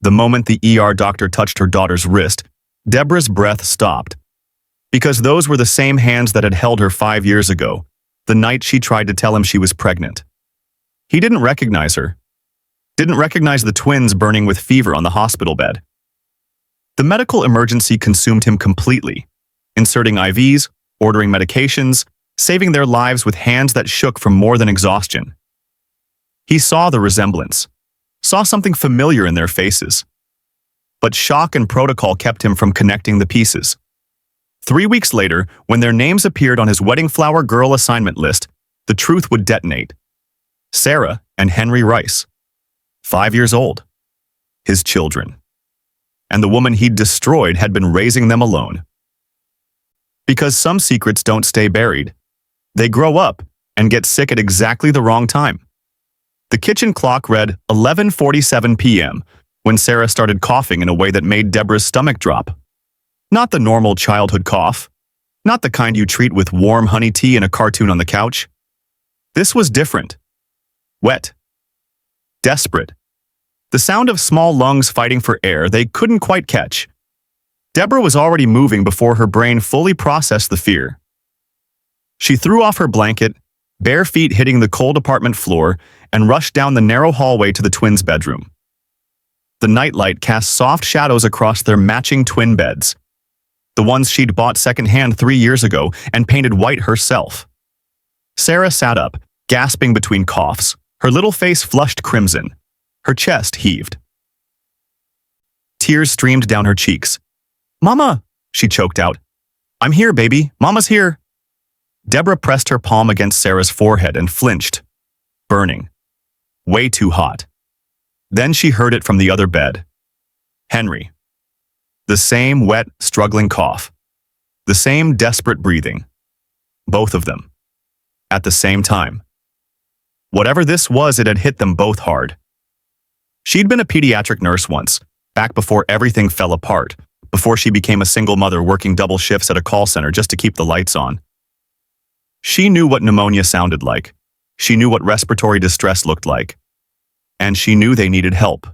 The moment the ER doctor touched her daughter's wrist, Deborah's breath stopped. Because those were the same hands that had held her 5 years ago, the night she tried to tell him she was pregnant. He didn't recognize her. Didn't recognize the twins burning with fever on the hospital bed. The medical emergency consumed him completely, inserting IVs, ordering medications, saving their lives with hands that shook from more than exhaustion. He saw the resemblance, saw something familiar in their faces. But shock and protocol kept him from connecting the pieces. 3 weeks later, when their names appeared on his wedding flower girl assignment list, the truth would detonate. Sarah and Henry Rice, 5 years old, his children. And the woman he'd destroyed had been raising them alone. Because some secrets don't stay buried. They grow up and get sick at exactly the wrong time. The kitchen clock read 11:47 p.m. when Sarah started coughing in a way that made Deborah's stomach drop. Not the normal childhood cough. Not the kind you treat with warm honey tea and a cartoon on the couch. This was different. Wet. Desperate. The sound of small lungs fighting for air they couldn't quite catch. Deborah was already moving before her brain fully processed the fear. She threw off her blanket, bare feet hitting the cold apartment floor, and rushed down the narrow hallway to the twins' bedroom. The nightlight cast soft shadows across their matching twin beds, the ones she'd bought secondhand 3 years ago and painted white herself. Sarah sat up, gasping between coughs, her little face flushed crimson. Her chest heaved. Tears streamed down her cheeks. "Mama!" she choked out. "I'm here, baby. Mama's here." Deborah pressed her palm against Sarah's forehead and flinched. Burning. Way too hot. Then she heard it from the other bed. Henry. The same wet, struggling cough. The same desperate breathing. Both of them. At the same time. Whatever this was, it had hit them both hard. She'd been a pediatric nurse once, back before everything fell apart, before she became a single mother working double shifts at a call center just to keep the lights on. She knew what pneumonia sounded like. She knew what respiratory distress looked like. And she knew they needed help.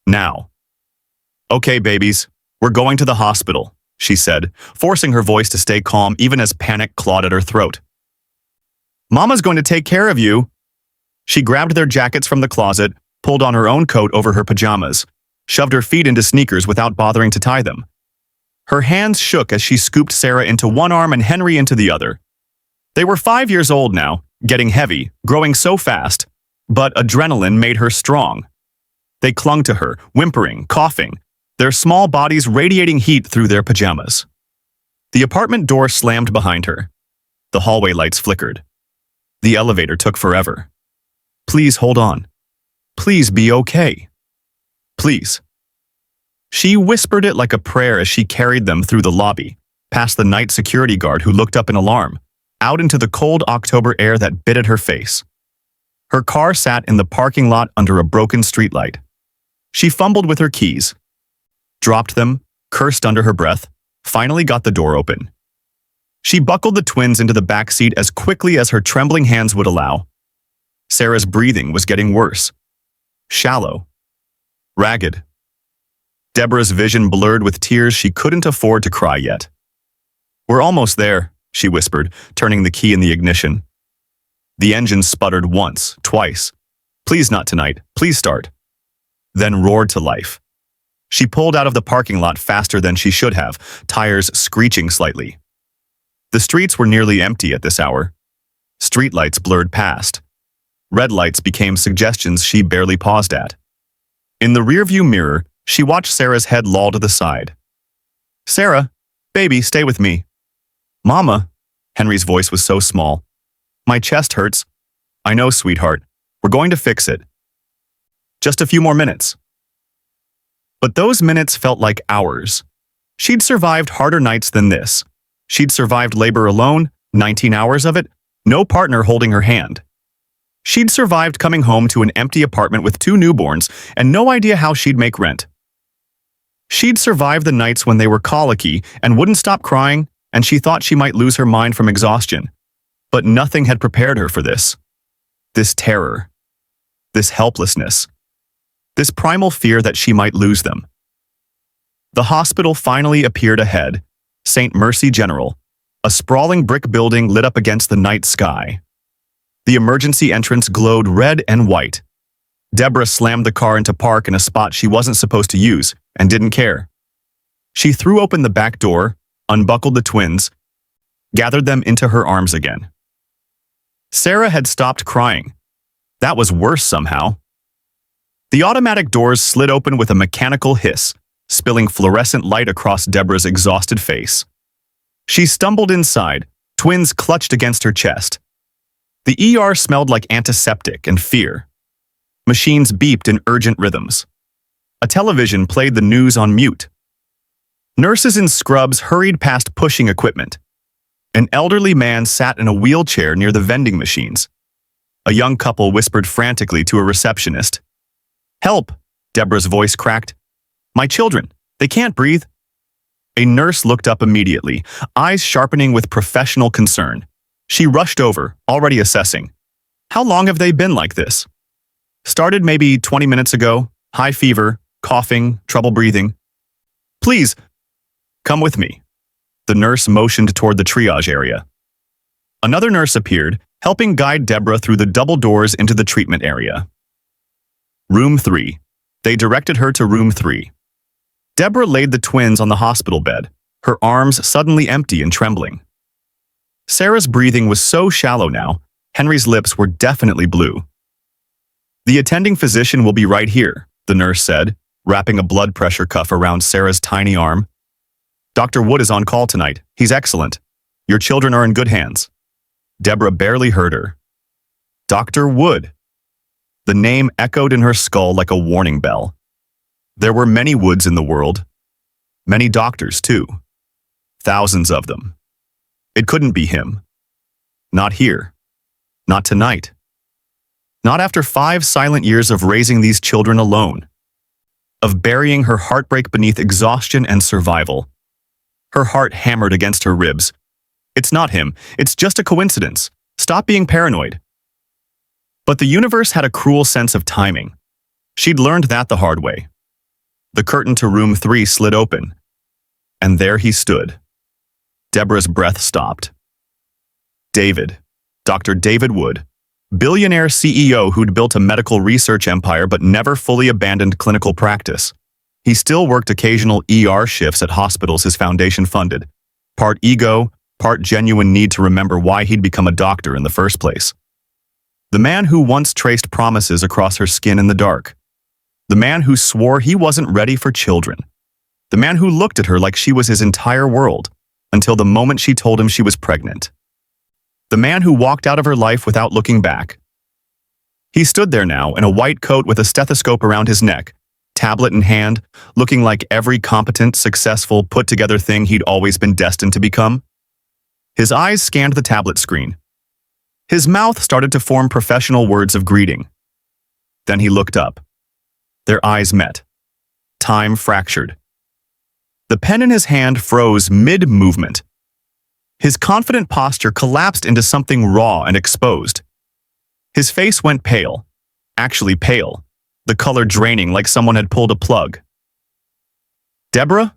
Now. "Okay, babies, we're going to the hospital," she said, forcing her voice to stay calm even as panic clawed at her throat. "Mama's going to take care of you." She grabbed their jackets from the closet, pulled on her own coat over her pajamas, shoved her feet into sneakers without bothering to tie them. Her hands shook as she scooped Sarah into one arm and Henry into the other. They were 5 years old now, getting heavy, growing so fast, but adrenaline made her strong. They clung to her, whimpering, coughing, their small bodies radiating heat through their pajamas. The apartment door slammed behind her. The hallway lights flickered. The elevator took forever. "Please hold on. Please be okay. Please." She whispered it like a prayer as she carried them through the lobby, past the night security guard who looked up in alarm, out into the cold October air that bit at her face. Her car sat in the parking lot under a broken streetlight. She fumbled with her keys, dropped them, cursed under her breath, finally got the door open. She buckled the twins into the back seat as quickly as her trembling hands would allow. Sarah's breathing was getting worse. Shallow. Ragged. Deborah's vision blurred with tears she couldn't afford to cry yet. "We're almost there," she whispered, turning the key in the ignition. The engine sputtered once, twice. "Please not tonight. Please start." Then roared to life. She pulled out of the parking lot faster than she should have, tires screeching slightly. The streets were nearly empty at this hour. Streetlights blurred past. Red lights became suggestions she barely paused at. In the rearview mirror, she watched Sarah's head loll to the side. "Sarah, baby, stay with me." "Mama," Henry's voice was so small. "My chest hurts." "I know, sweetheart. We're going to fix it. Just a few more minutes." But those minutes felt like hours. She'd survived harder nights than this. She'd survived labor alone, 19 hours of it, no partner holding her hand. She'd survived coming home to an empty apartment with 2 newborns and no idea how she'd make rent. She'd survived the nights when they were colicky and wouldn't stop crying, and she thought she might lose her mind from exhaustion. But nothing had prepared her for this. This terror. This helplessness. this primal fear that she might lose them. The hospital finally appeared ahead, St. Mercy General, a sprawling brick building lit up against the night sky. The emergency entrance glowed red and white. Deborah slammed the car into park in a spot she wasn't supposed to use and didn't care. She threw open the back door, unbuckled the twins, gathered them into her arms again. Sarah had stopped crying. That was worse somehow. The automatic doors slid open with a mechanical hiss, spilling fluorescent light across Deborah's exhausted face. She stumbled inside, twins clutched against her chest. The ER smelled like antiseptic and fear. Machines beeped in urgent rhythms. A television played the news on mute. Nurses in scrubs hurried past pushing equipment. An elderly man sat in a wheelchair near the vending machines. A young couple whispered frantically to a receptionist. "Help!" Deborah's voice cracked. "My children, they can't breathe." A nurse looked up immediately, eyes sharpening with professional concern. She rushed over, already assessing. "How long have they been like this?" "Started maybe 20 minutes ago. High fever, coughing, trouble breathing." "Please, come with me." The nurse motioned toward the triage area. Another nurse appeared, helping guide Deborah through the double doors into the treatment area. Room 3. They directed her to room 3. Deborah laid the twins on the hospital bed, her arms suddenly empty and trembling. Sarah's breathing was so shallow now, Henry's lips were definitely blue. "The attending physician will be right here," the nurse said, wrapping a blood pressure cuff around Sarah's tiny arm. "Dr. Wood is on call tonight. He's excellent. Your children are in good hands." Deborah barely heard her. Dr. Wood. The name echoed in her skull like a warning bell. There were many Woods in the world. Many doctors, too. Thousands of them. It couldn't be him. Not here. Not tonight. Not after 5 silent years of raising these children alone. Of burying her heartbreak beneath exhaustion and survival. Her heart hammered against her ribs. "It's not him. It's just a coincidence. Stop being paranoid." But the universe had a cruel sense of timing. She'd learned that the hard way. The curtain to room 3 slid open. And there he stood. Deborah's breath stopped. David. Dr. David Wood. Billionaire CEO who'd built a medical research empire but never fully abandoned clinical practice. He still worked occasional ER shifts at hospitals his foundation funded. Part ego, part genuine need to remember why he'd become a doctor in the first place. The man who once traced promises across her skin in the dark. The man who swore he wasn't ready for children. The man who looked at her like she was his entire world, until the moment she told him she was pregnant. The man who walked out of her life without looking back. He stood there now in a white coat with a stethoscope around his neck, tablet in hand, looking like every competent, successful, put-together thing he'd always been destined to become. His eyes scanned the tablet screen. His mouth started to form professional words of greeting. Then he looked up. Their eyes met. Time fractured. The pen in his hand froze mid-movement. His confident posture collapsed into something raw and exposed. His face went pale. Actually pale. The color draining like someone had pulled a plug. "Deborah?"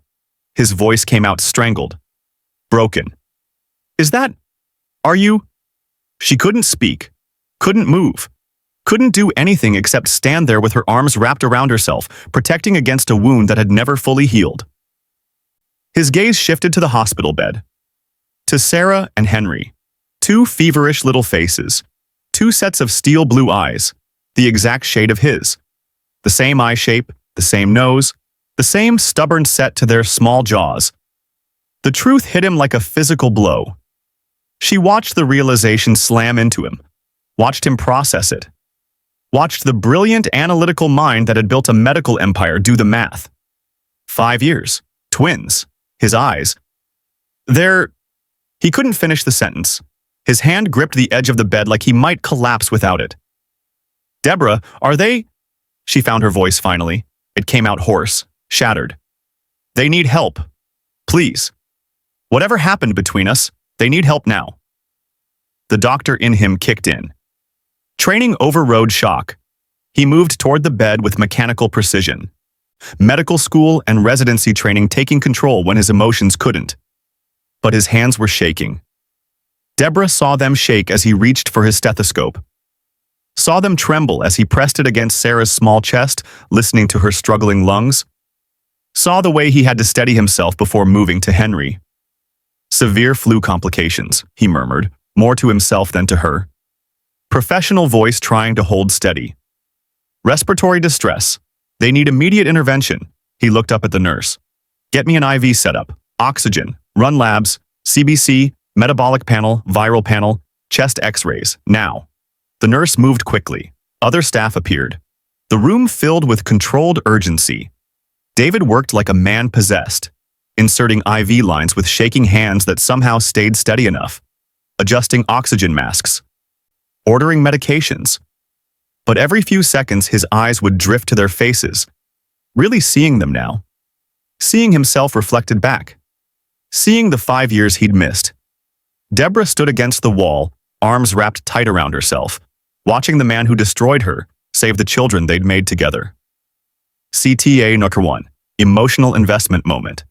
His voice came out strangled. Broken. "Is that... Are you..." She couldn't speak. Couldn't move. Couldn't do anything except stand there with her arms wrapped around herself, protecting against a wound that had never fully healed. His gaze shifted to the hospital bed. To Sarah and Henry. 2 feverish little faces. 2 sets of steel blue eyes. The exact shade of his. The same eye shape, the same nose, the same stubborn set to their small jaws. The truth hit him like a physical blow. She watched the realization slam into him. Watched him process it. Watched the brilliant analytical mind that had built a medical empire do the math. 5 years. Twins. His eyes. He couldn't finish the sentence. His hand gripped the edge of the bed like he might collapse without it. "Deborah, are they..." She found her voice finally. It came out hoarse, shattered. "They need help. Please. Whatever happened between us, they need help now." The doctor in him kicked in. Training overrode shock. He moved toward the bed with mechanical precision. Medical school and residency training taking control when his emotions couldn't. But his hands were shaking. Deborah saw them shake as he reached for his stethoscope. Saw them tremble as he pressed it against Sarah's small chest, listening to her struggling lungs. Saw the way he had to steady himself before moving to Henry. Severe flu complications, he murmured, more to himself than to her. Professional voice trying to hold steady. Respiratory distress. They need immediate intervention. He looked up at the nurse. Get me an IV setup, oxygen, run labs, CBC, metabolic panel, viral panel, chest x-rays, now. The nurse moved quickly. Other staff appeared. The room filled with controlled urgency. David worked like a man possessed, inserting IV lines with shaking hands that somehow stayed steady enough, adjusting oxygen masks, ordering medications. But every few seconds his eyes would drift to their faces, really seeing them now. Seeing himself reflected back. Seeing the 5 years he'd missed. Deborah stood against the wall, arms wrapped tight around herself, watching the man who destroyed her save the children they'd made together. CTA Nooker 1. Emotional investment moment.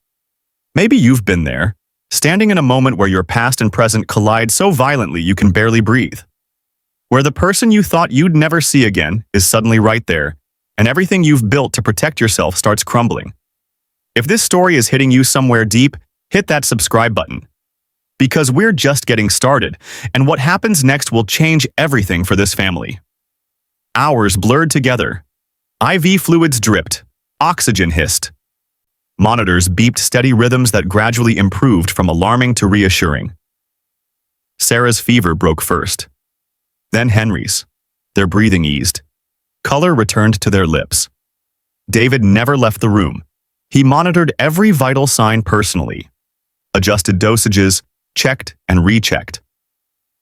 Maybe you've been there, standing in a moment where your past and present collide so violently you can barely breathe. Where the person you thought you'd never see again is suddenly right there, and everything you've built to protect yourself starts crumbling. If this story is hitting you somewhere deep, hit that subscribe button. Because we're just getting started, and what happens next will change everything for this family. Hours blurred together. IV fluids dripped. Oxygen hissed. Monitors beeped steady rhythms that gradually improved from alarming to reassuring. Sarah's fever broke first. Then Henry's. Their breathing eased. Color returned to their lips. David never left the room. He monitored every vital sign personally. Adjusted dosages, checked and rechecked.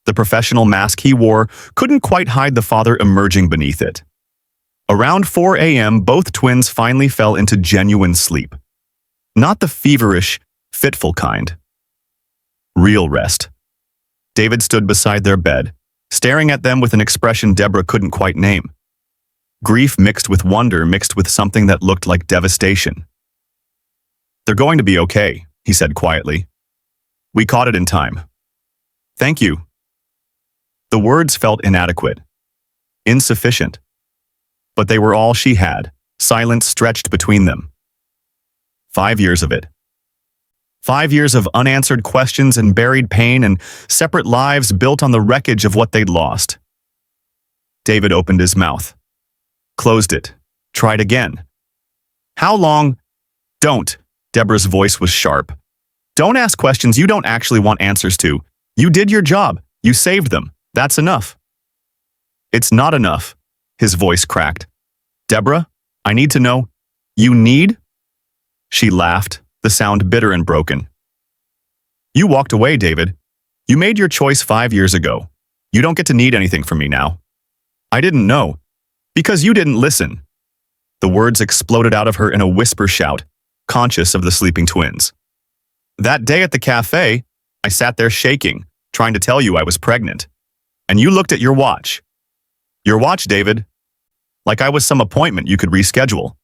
The professional mask he wore couldn't quite hide the father emerging beneath it. Around 4 a.m., both twins finally fell into genuine sleep. Not the feverish, fitful kind. Real rest. David stood beside their bed, staring at them with an expression Deborah couldn't quite name. Grief mixed with wonder mixed with something that looked like devastation. They're going to be okay, he said quietly. We caught it in time. Thank you. The words felt inadequate. Insufficient. But they were all she had, silence stretched between them. 5 years of it. 5 years of unanswered questions and buried pain and separate lives built on the wreckage of what they'd lost. David opened his mouth. Closed it. Tried again. How long? Don't. Deborah's voice was sharp. Don't ask questions you don't actually want answers to. You did your job. You saved them. That's enough. It's not enough. His voice cracked. Deborah, I need to know. You need? She laughed, the sound bitter and broken. You walked away, David. You made your choice 5 years ago. You don't get to need anything from me now. I didn't know. Because you didn't listen. The words exploded out of her in a whisper shout, conscious of the sleeping twins. That day at the cafe, I sat there shaking, trying to tell you I was pregnant. And you looked at your watch. Your watch, David. Like I was some appointment you could reschedule.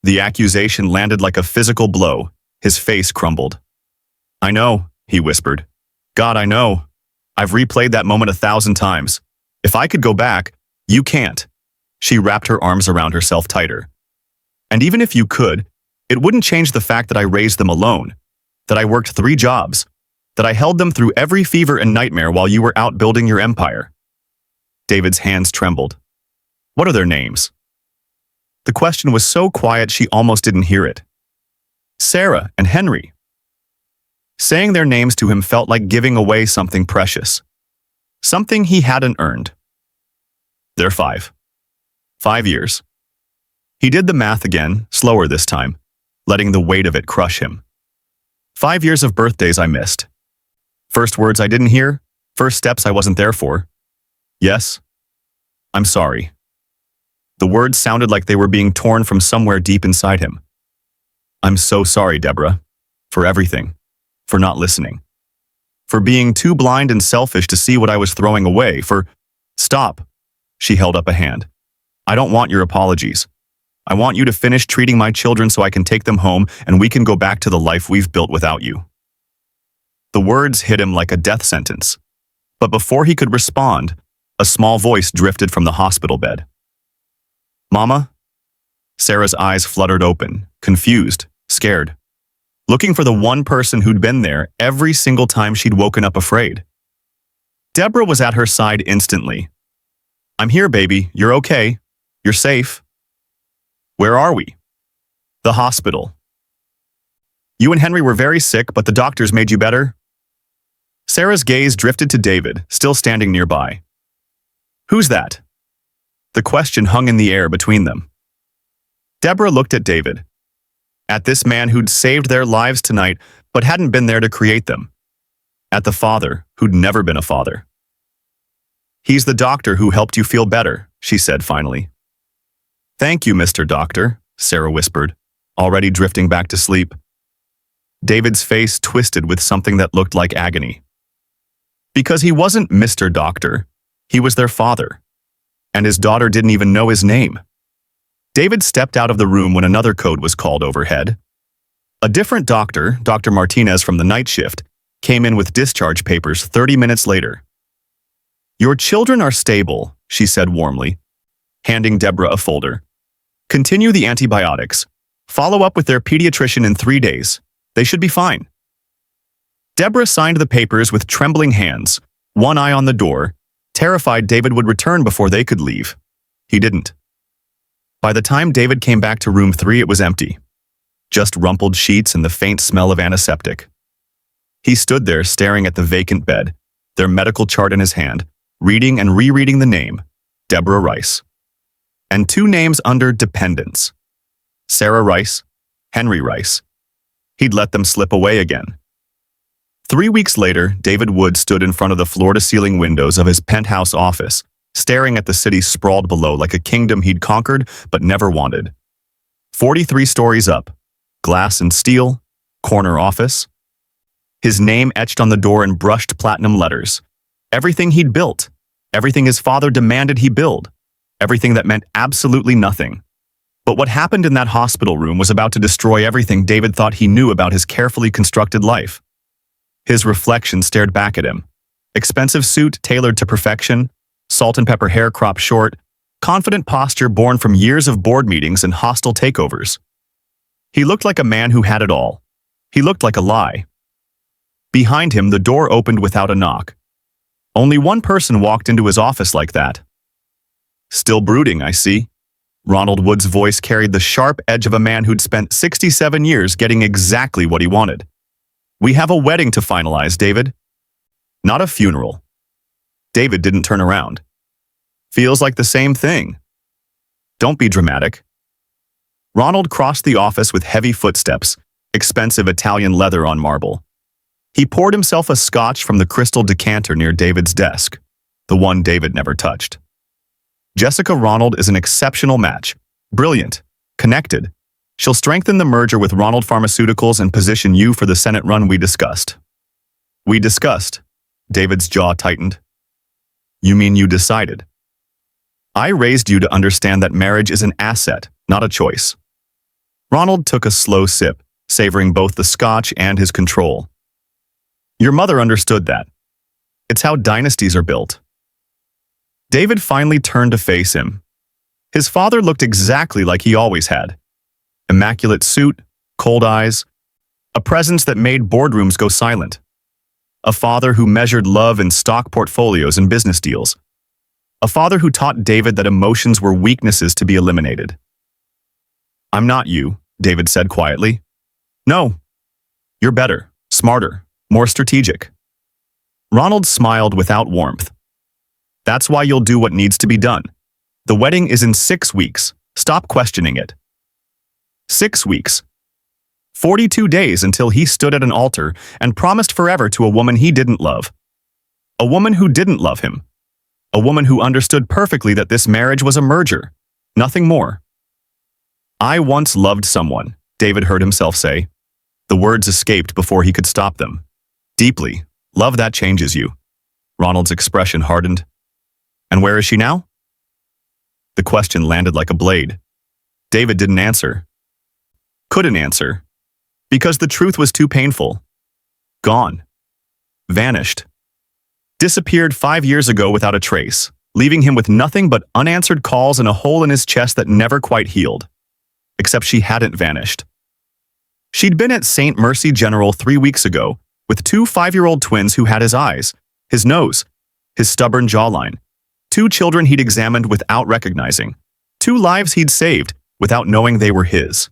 The accusation landed like a physical blow. His face crumbled. I know, he whispered. God, I know. I've replayed that moment 1,000 times. If I could go back, you can't. She wrapped her arms around herself tighter. And even if you could, it wouldn't change the fact that I raised them alone. That I worked 3 jobs, that I held them through every fever and nightmare while you were out building your empire. David's hands trembled. What are their names? The question was so quiet she almost didn't hear it. Sarah and Henry. Saying their names to him felt like giving away something precious. Something he hadn't earned. They're 5. 5 years. He did the math again, slower this time, letting the weight of it crush him. 5 years of birthdays I missed. First words I didn't hear, first steps I wasn't there for. Yes, I'm sorry. The words sounded like they were being torn from somewhere deep inside him. I'm so sorry, Deborah, for everything, for not listening, for being too blind and selfish to see what I was throwing away, for... Stop, she held up a hand. I don't want your apologies. I want you to finish treating my children so I can take them home and we can go back to the life we've built without you." The words hit him like a death sentence. But before he could respond, a small voice drifted from the hospital bed. "Mama?" Sarah's eyes fluttered open, confused, scared, looking for the one person who'd been there every single time she'd woken up afraid. Deborah was at her side instantly. "I'm here, baby. You're okay. You're safe." "Where are we?" "The hospital." "You and Henry were very sick, but the doctors made you better?" Sarah's gaze drifted to David, still standing nearby. "Who's that?" The question hung in the air between them. Deborah looked at David. At this man who'd saved their lives tonight, but hadn't been there to create them. At the father who'd never been a father. "He's the doctor who helped you feel better," she said finally. "Thank you, Mr. Doctor," Sarah whispered, already drifting back to sleep. David's face twisted with something that looked like agony. Because he wasn't Mr. Doctor, he was their father, and his daughter didn't even know his name. David stepped out of the room when another code was called overhead. A different doctor, Dr. Martinez from the night shift, came in with discharge papers 30 minutes later. "Your children are stable," she said warmly, handing Deborah a folder. "Continue the antibiotics. Follow up with their pediatrician in 3 days. They should be fine." Deborah signed the papers with trembling hands, one eye on the door, terrified David would return before they could leave. He didn't. By the time David came back to room 3, it was empty. Just rumpled sheets and the faint smell of antiseptic. He stood there staring at the vacant bed, their medical chart in his hand, reading and rereading the name, Deborah Rice. And 2 names under dependents. Sarah Rice, Henry Rice. He'd let them slip away again. 3 weeks later, David Wood stood in front of the floor-to-ceiling windows of his penthouse office, staring at the city sprawled below like a kingdom he'd conquered but never wanted. 43 stories up, glass and steel, corner office. His name etched on the door in brushed platinum letters. Everything he'd built, everything his father demanded he build, everything that meant absolutely nothing. But what happened in that hospital room was about to destroy everything David thought he knew about his carefully constructed life. His reflection stared back at him. Expensive suit tailored to perfection, salt and pepper hair cropped short, confident posture born from years of board meetings and hostile takeovers. He looked like a man who had it all. He looked like a lie. Behind him, the door opened without a knock. Only one person walked into his office like that. "Still brooding, I see." Ronald Wood's voice carried the sharp edge of a man who'd spent 67 years getting exactly what he wanted. "We have a wedding to finalize, David." "Not a funeral." David didn't turn around. "Feels like the same thing." "Don't be dramatic." Ronald crossed the office with heavy footsteps, expensive Italian leather on marble. He poured himself a scotch from the crystal decanter near David's desk, the one David never touched. "Jessica Ronald is an exceptional match. Brilliant. Connected. She'll strengthen the merger with Ronald Pharmaceuticals and position you for the Senate run we discussed." "We discussed?" David's jaw tightened. "You mean you decided?" "I raised you to understand that marriage is an asset, not a choice." Ronald took a slow sip, savoring both the scotch and his control. "Your mother understood that. It's how dynasties are built." David finally turned to face him. His father looked exactly like he always had. Immaculate suit, cold eyes, a presence that made boardrooms go silent. A father who measured love in stock portfolios and business deals. A father who taught David that emotions were weaknesses to be eliminated. "I'm not you," David said quietly. "No. You're better, smarter, more strategic." Ronald smiled without warmth. "That's why you'll do what needs to be done. The wedding is in 6 weeks. Stop questioning it." 6 weeks. 42 days until he stood at an altar and promised forever to a woman he didn't love. A woman who didn't love him. A woman who understood perfectly that this marriage was a merger, nothing more. "I once loved someone," David heard himself say. The words escaped before he could stop them. "Deeply. Love that changes you." Ronald's expression hardened. "And where is she now?" The question landed like a blade. David didn't answer. Couldn't answer. Because the truth was too painful. Gone. Vanished. Disappeared 5 years ago without a trace, leaving him with nothing but unanswered calls and a hole in his chest that never quite healed. Except she hadn't vanished. She'd been at St. Mercy General 3 weeks ago, with 2 5-year-old twins who had his eyes, his nose, his stubborn jawline, 2 children he'd examined without recognizing, 2 lives he'd saved without knowing they were his.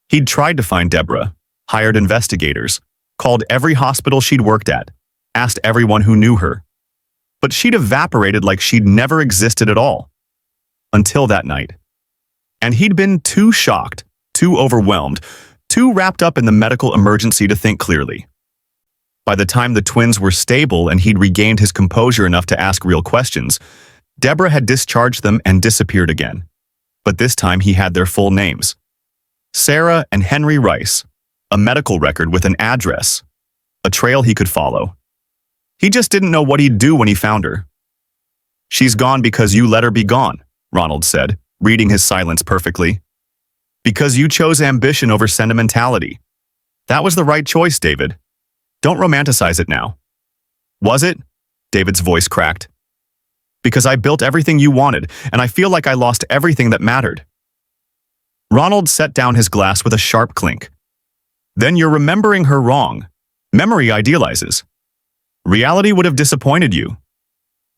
He'd tried to find Deborah, hired investigators, called every hospital she'd worked at, asked everyone who knew her. But she'd evaporated like she'd never existed at all. Until that night. And he'd been too shocked, too overwhelmed, too wrapped up in the medical emergency to think clearly. By the time the twins were stable and he'd regained his composure enough to ask real questions, Deborah had discharged them and disappeared again. But this time he had their full names. Sarah and Henry Rice, a medical record with an address, a trail he could follow. He just didn't know what he'd do when he found her. "She's gone because you let her be gone," Ronald said, reading his silence perfectly. "Because you chose ambition over sentimentality. That was the right choice, David. Don't romanticize it now." "Was it?" David's voice cracked. "Because I built everything you wanted, and I feel like I lost everything that mattered." Ronald set down his glass with a sharp clink. "Then you're remembering her wrong. Memory idealizes. Reality would have disappointed you.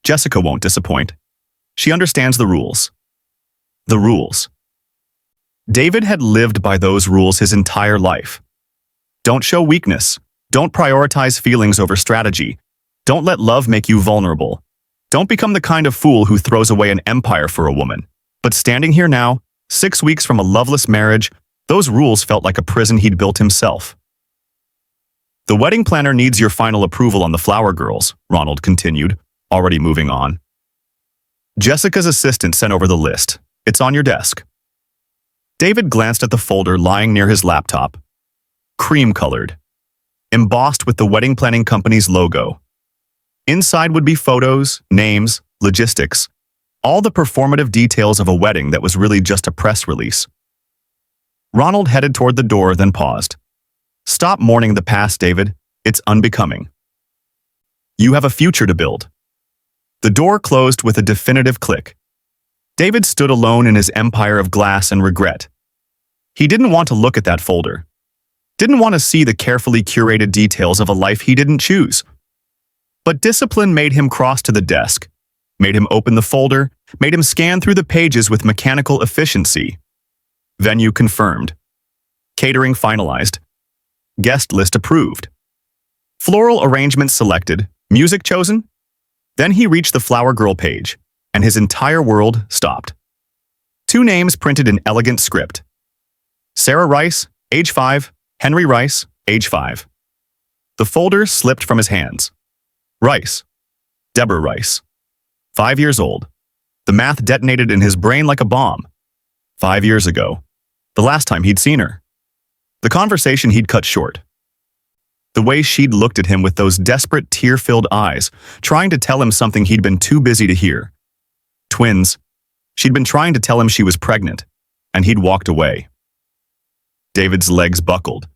Jessica won't disappoint. She understands the rules." The rules. David had lived by those rules his entire life. Don't show weakness. Don't prioritize feelings over strategy. Don't let love make you vulnerable. Don't become the kind of fool who throws away an empire for a woman. But standing here now, 6 weeks from a loveless marriage, those rules felt like a prison he'd built himself. "The wedding planner needs your final approval on the flower girls," Ronald continued, already moving on. "Jessica's assistant sent over the list. It's on your desk." David glanced at the folder lying near his laptop. Cream-colored. Embossed with the wedding planning company's logo. Inside would be photos, names, logistics, all the performative details of a wedding that was really just a press release. Ronald headed toward the door, then paused. "Stop mourning the past, David. It's unbecoming. You have a future to build." The door closed with a definitive click. David stood alone in his empire of glass and regret. He didn't want to look at that folder. Didn't want to see the carefully curated details of a life he didn't choose. But discipline made him cross to the desk, made him open the folder, made him scan through the pages with mechanical efficiency. Venue confirmed. Catering finalized. Guest list approved. Floral arrangements selected. Music chosen? Then he reached the flower girl page, and his entire world stopped. 2 names printed in elegant script. Sarah Rice, age 5, Henry Rice, age 5. The folder slipped from his hands. Rice. Deborah Rice. 5 years old. The math detonated in his brain like a bomb. 5 years ago. The last time he'd seen her. The conversation he'd cut short. The way she'd looked at him with those desperate, tear-filled eyes, trying to tell him something he'd been too busy to hear. Twins. She'd been trying to tell him she was pregnant, and he'd walked away. David's legs buckled.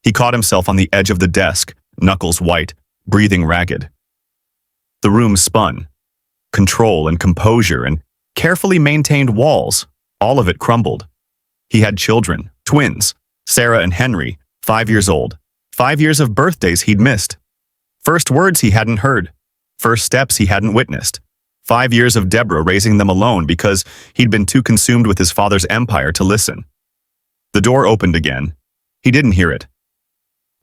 He caught himself on the edge of the desk, knuckles white, breathing ragged. The room spun. Control and composure and carefully maintained walls, all of it crumbled. He had children, twins, Sarah and Henry, 5 years old. 5 years of birthdays he'd missed. First words he hadn't heard. First steps he hadn't witnessed. 5 years of Deborah raising them alone because he'd been too consumed with his father's empire to listen. The door opened again. He didn't hear it.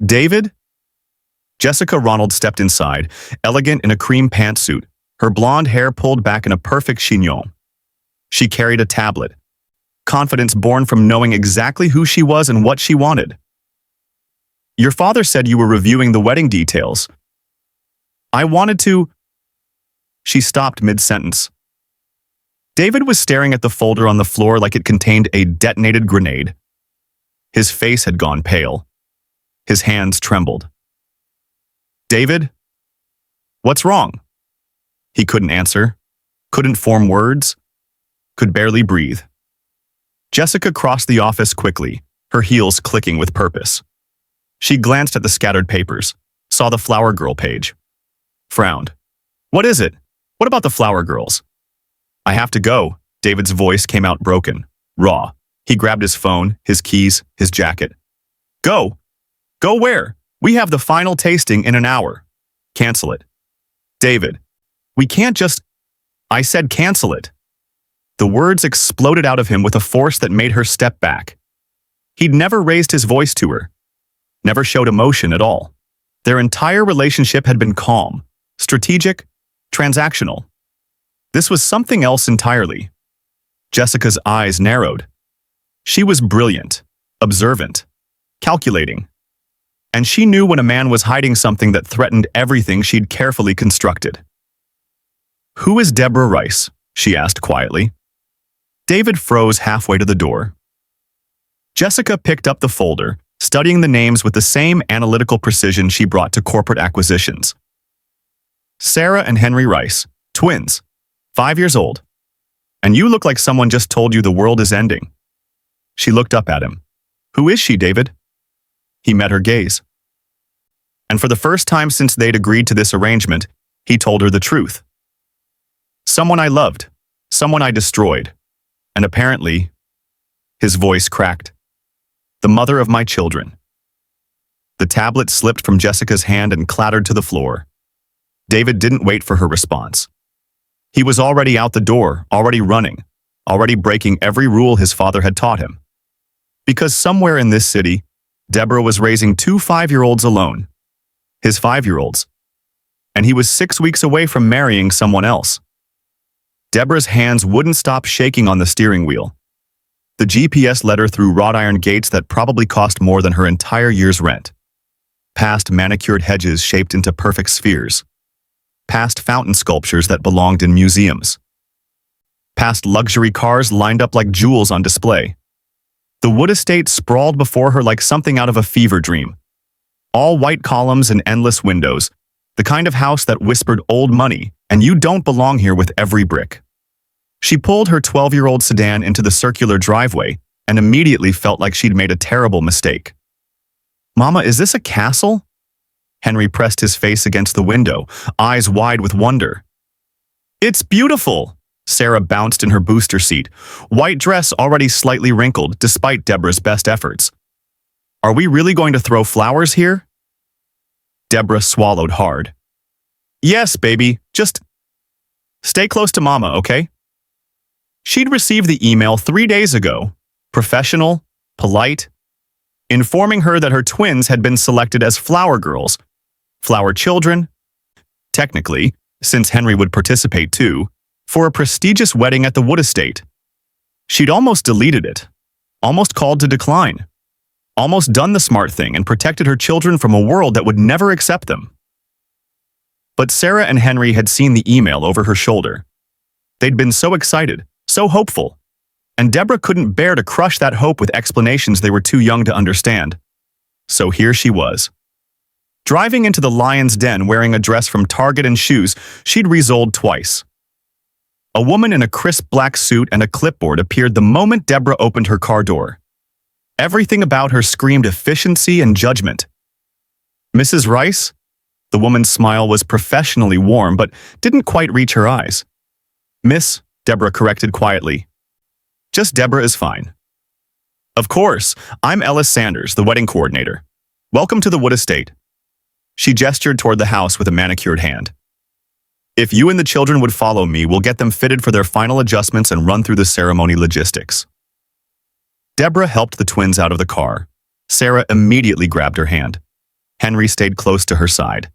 "David?" Jessica Ronald stepped inside, elegant in a cream pantsuit, her blonde hair pulled back in a perfect chignon. She carried a tablet, confidence born from knowing exactly who she was and what she wanted. "Your father said you were reviewing the wedding details. I wanted to—" She stopped mid-sentence. David was staring at the folder on the floor like it contained a detonated grenade. His face had gone pale. His hands trembled. "David? What's wrong?" He couldn't answer, couldn't form words, could barely breathe. Jessica crossed the office quickly, her heels clicking with purpose. She glanced at the scattered papers, saw the Flower Girl page. Frowned. What is it? What about the Flower Girls? I have to go. David's voice came out broken, raw. He grabbed his phone, his keys, his jacket. Go. Go where? We have the final tasting in an hour. Cancel it. David. We can't just... I said cancel it. The words exploded out of him with a force that made her step back. He'd never raised his voice to her, never showed emotion at all. Their entire relationship had been calm, strategic, transactional. This was something else entirely. Jessica's eyes narrowed. She was brilliant, observant, calculating. And she knew when a man was hiding something that threatened everything she'd carefully constructed. Who is Deborah Rice? She asked quietly. David froze halfway to the door. Jessica picked up the folder, studying the names with the same analytical precision she brought to corporate acquisitions. Sarah and Henry Rice, twins, 5 years old. And you look like someone just told you the world is ending. She looked up at him. Who is she, David? He met her gaze. And for the first time since they'd agreed to this arrangement, he told her the truth. Someone I loved, someone I destroyed, and apparently, his voice cracked, the mother of my children. The tablet slipped from Jessica's hand and clattered to the floor. David didn't wait for her response. He was already out the door, already running, already breaking every rule his father had taught him. Because somewhere in this city, Deborah was raising 2 5-year-olds alone, his 5-year-olds, and he was 6 weeks away from marrying someone else. Deborah's hands wouldn't stop shaking on the steering wheel. The GPS led her through wrought iron gates that probably cost more than her entire year's rent. Past manicured hedges shaped into perfect spheres. Past fountain sculptures that belonged in museums. Past luxury cars lined up like jewels on display. The wood estate sprawled before her like something out of a fever dream. All white columns and endless windows, the kind of house that whispered old money, and you don't belong here with every brick. She pulled her 12-year-old sedan into the circular driveway and immediately felt like she'd made a terrible mistake. Mama, is this a castle? Henry pressed his face against the window, eyes wide with wonder. It's beautiful! Sarah bounced in her booster seat, white dress already slightly wrinkled despite Deborah's best efforts. Are we really going to throw flowers here? Deborah swallowed hard. Yes, baby, just stay close to Mama, okay? She'd received the email 3 days ago, professional, polite, informing her that her twins had been selected as flower girls, flower children, technically, since Henry would participate too, for a prestigious wedding at the Wood Estate. She'd almost deleted it, almost called to decline, almost done the smart thing and protected her children from a world that would never accept them. But Sarah and Henry had seen the email over her shoulder. They'd been so excited, so hopeful, and Deborah couldn't bear to crush that hope with explanations they were too young to understand. So here she was. Driving into the Lion's Den wearing a dress from Target and shoes she'd resoled twice. A woman in a crisp black suit and a clipboard appeared the moment Deborah opened her car door. Everything about her screamed efficiency and judgment. Mrs. Rice? The woman's smile was professionally warm but didn't quite reach her eyes. Miss, Deborah corrected quietly. Just Deborah is fine. Of course, I'm Ellis Sanders, the wedding coordinator. Welcome to the Wood Estate. She gestured toward the house with a manicured hand. If you and the children would follow me, we'll get them fitted for their final adjustments and run through the ceremony logistics. Deborah helped the twins out of the car. Sarah immediately grabbed her hand. Henry stayed close to her side.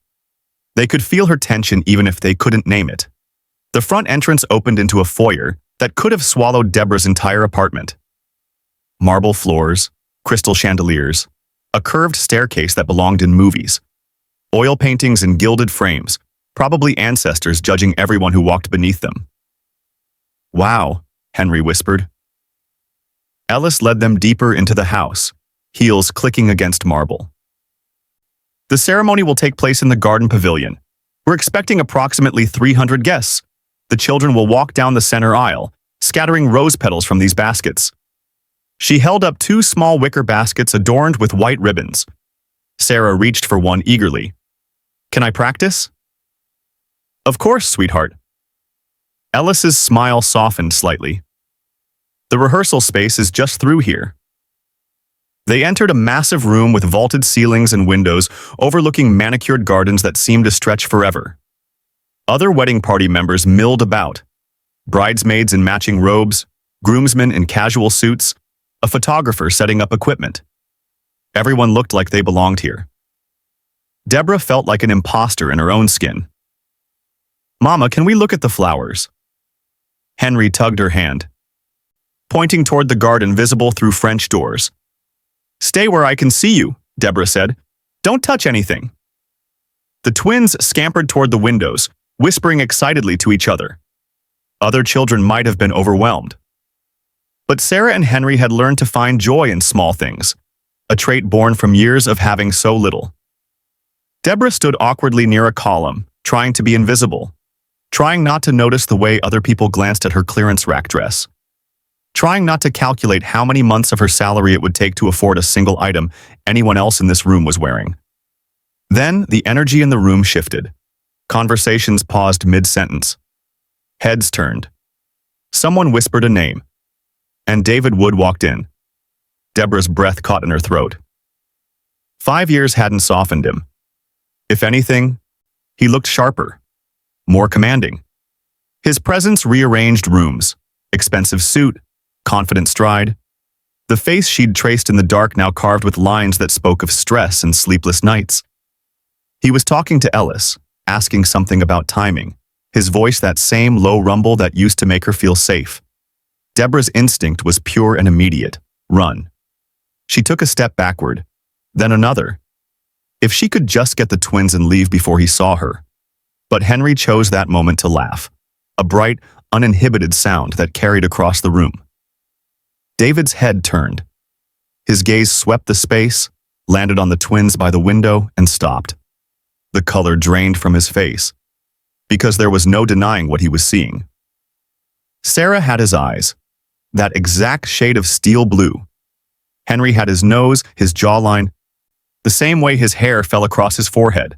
They could feel her tension even if they couldn't name it. The front entrance opened into a foyer that could have swallowed Deborah's entire apartment. Marble floors, crystal chandeliers, a curved staircase that belonged in movies, oil paintings in gilded frames, probably ancestors judging everyone who walked beneath them. Wow, Henry whispered. Ellis led them deeper into the house, heels clicking against marble. The ceremony will take place in the garden pavilion. We're expecting approximately 300 guests. The children will walk down the center aisle, scattering rose petals from these baskets. She held up 2 small wicker baskets adorned with white ribbons. Sarah reached for one eagerly. "Can I practice?" "Of course, sweetheart." Ellis's smile softened slightly. "The rehearsal space is just through here." They entered a massive room with vaulted ceilings and windows overlooking manicured gardens that seemed to stretch forever. Other wedding party members milled about. Bridesmaids in matching robes, groomsmen in casual suits, a photographer setting up equipment. Everyone looked like they belonged here. Deborah felt like an imposter in her own skin. "Mama, can we look at the flowers?" Henry tugged her hand, pointing toward the garden visible through French doors. "Stay where I can see you," Deborah said. "Don't touch anything." The twins scampered toward the windows, whispering excitedly to each other. Other children might have been overwhelmed. But Sarah and Henry had learned to find joy in small things, a trait born from years of having so little. Deborah stood awkwardly near a column, trying to be invisible, trying not to notice the way other people glanced at her clearance rack dress, trying not to calculate how many months of her salary it would take to afford a single item anyone else in this room was wearing. Then the energy in the room shifted. Conversations paused mid-sentence. Heads turned. Someone whispered a name, and David Wood walked in. Deborah's breath caught in her throat. 5 years hadn't softened him. If anything, he looked sharper, more commanding. His presence rearranged rooms, expensive suit, confident stride. The face she'd traced in the dark now carved with lines that spoke of stress and sleepless nights. He was talking to Ellis, asking something about timing, his voice that same low rumble that used to make her feel safe. Deborah's instinct was pure and immediate. Run. She took a step backward, then another. If she could just get the twins and leave before he saw her. But Henry chose that moment to laugh, a bright, uninhibited sound that carried across the room. David's head turned. His gaze swept the space, landed on the twins by the window, and stopped. The color drained from his face, because there was no denying what he was seeing. Sarah had his eyes, that exact shade of steel blue. Henry had his nose, his jawline, the same way his hair fell across his forehead.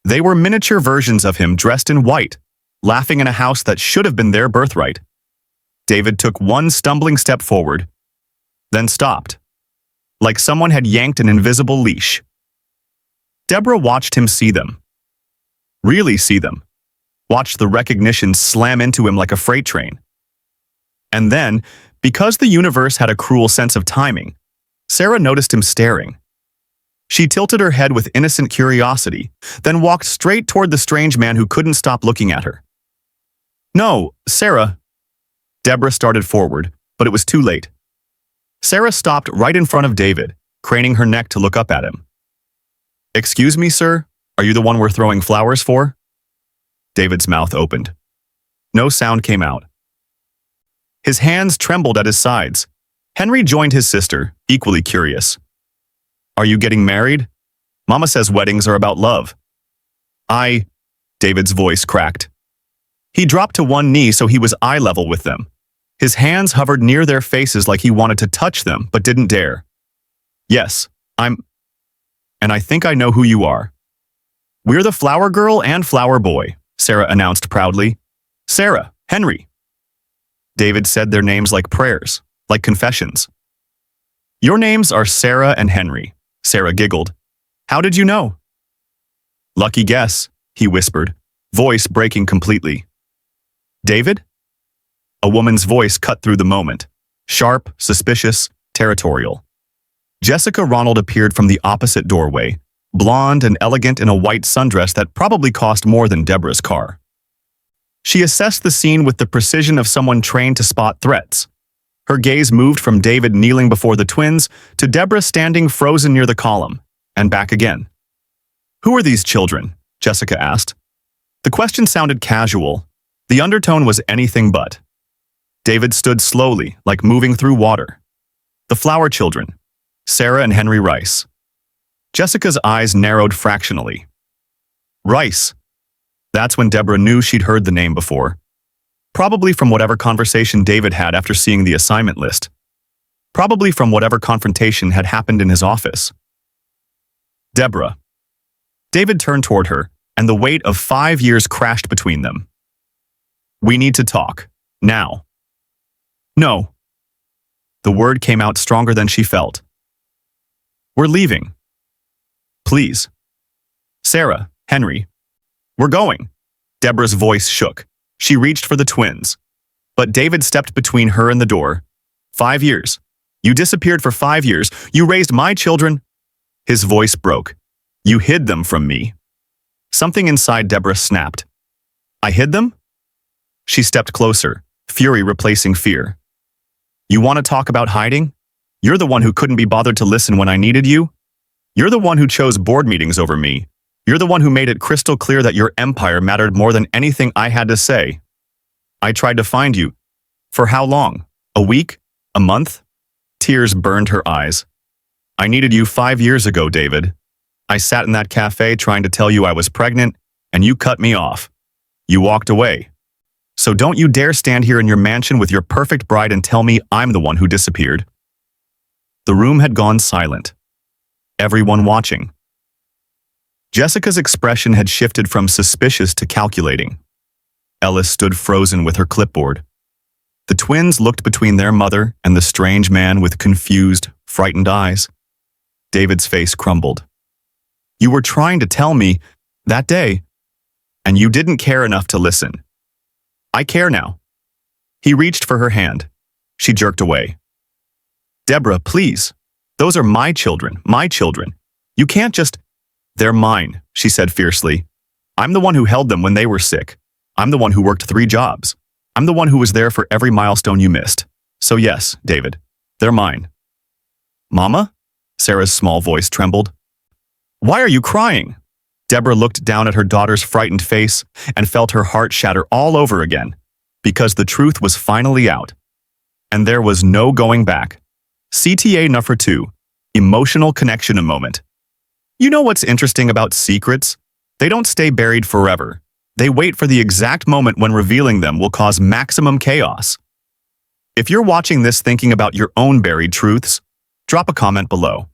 They were miniature versions of him dressed in white, laughing in a house that should have been their birthright. David took one stumbling step forward, then stopped, like someone had yanked an invisible leash. Deborah watched him see them. Really see them. Watched the recognition slam into him like a freight train. And then, because the universe had a cruel sense of timing, Sarah noticed him staring. She tilted her head with innocent curiosity, then walked straight toward the strange man who couldn't stop looking at her. "No, Sarah." Deborah started forward, but it was too late. Sarah stopped right in front of David, craning her neck to look up at him. "Excuse me, sir, are you the one we're throwing flowers for?" David's mouth opened. No sound came out. His hands trembled at his sides. Henry joined his sister, equally curious. "Are you getting married? Mama says weddings are about love." David's voice cracked. He dropped to one knee so he was eye level with them. His hands hovered near their faces like he wanted to touch them, but didn't dare. "Yes, and I think I know who you are." "We're the flower girl and flower boy," Sarah announced proudly. "Sarah, Henry." David said their names like prayers, like confessions. "Your names are Sarah and Henry," Sarah giggled. "How did you know?" "Lucky guess," he whispered, voice breaking completely. "David?" A woman's voice cut through the moment, sharp, suspicious, territorial. Jessica Ronald appeared from the opposite doorway, blonde and elegant in a white sundress that probably cost more than Deborah's car. She assessed the scene with the precision of someone trained to spot threats. Her gaze moved from David kneeling before the twins to Deborah standing frozen near the column, and back again. "Who are these children?" Jessica asked. The question sounded casual. The undertone was anything but. David stood slowly, like moving through water. "The flower children, Sarah and Henry Rice." Jessica's eyes narrowed fractionally. "Rice." That's when Deborah knew she'd heard the name before. Probably from whatever conversation David had after seeing the assignment list. Probably from whatever confrontation had happened in his office. Deborah. David turned toward her, and the weight of 5 years crashed between them. We need to talk. Now. No. The word came out stronger than she felt. We're leaving. Please. Sarah, Henry. We're going. Deborah's voice shook. She reached for the twins. But David stepped between her and the door. 5 years. You disappeared for 5 years. You raised my children. His voice broke. You hid them from me. Something inside Deborah snapped. I hid them? She stepped closer, fury replacing fear. You want to talk about hiding? You're the one who couldn't be bothered to listen when I needed you. You're the one who chose board meetings over me. You're the one who made it crystal clear that your empire mattered more than anything I had to say. I tried to find you. For how long? A week? A month? Tears burned her eyes. I needed you 5 years ago, David. I sat in that cafe trying to tell you I was pregnant, and you cut me off. You walked away. So don't you dare stand here in your mansion with your perfect bride and tell me I'm the one who disappeared. The room had gone silent. Everyone watching. Jessica's expression had shifted from suspicious to calculating. Ellis stood frozen with her clipboard. The twins looked between their mother and the strange man with confused, frightened eyes. David's face crumbled. You were trying to tell me that day, and you didn't care enough to listen. I care now. He reached for her hand. She jerked away. Deborah, please. Those are my children, my children. You can't just... They're mine, she said fiercely. I'm the one who held them when they were sick. I'm the one who worked 3 jobs. I'm the one who was there for every milestone you missed. So yes, David, they're mine. Mama? Sarah's small voice trembled. Why are you crying? Deborah looked down at her daughter's frightened face and felt her heart shatter all over again, because the truth was finally out. And there was no going back. CTA number 2, emotional connection a moment. You know what's interesting about secrets? They don't stay buried forever. They wait for the exact moment when revealing them will cause maximum chaos. If you're watching this thinking about your own buried truths, drop a comment below.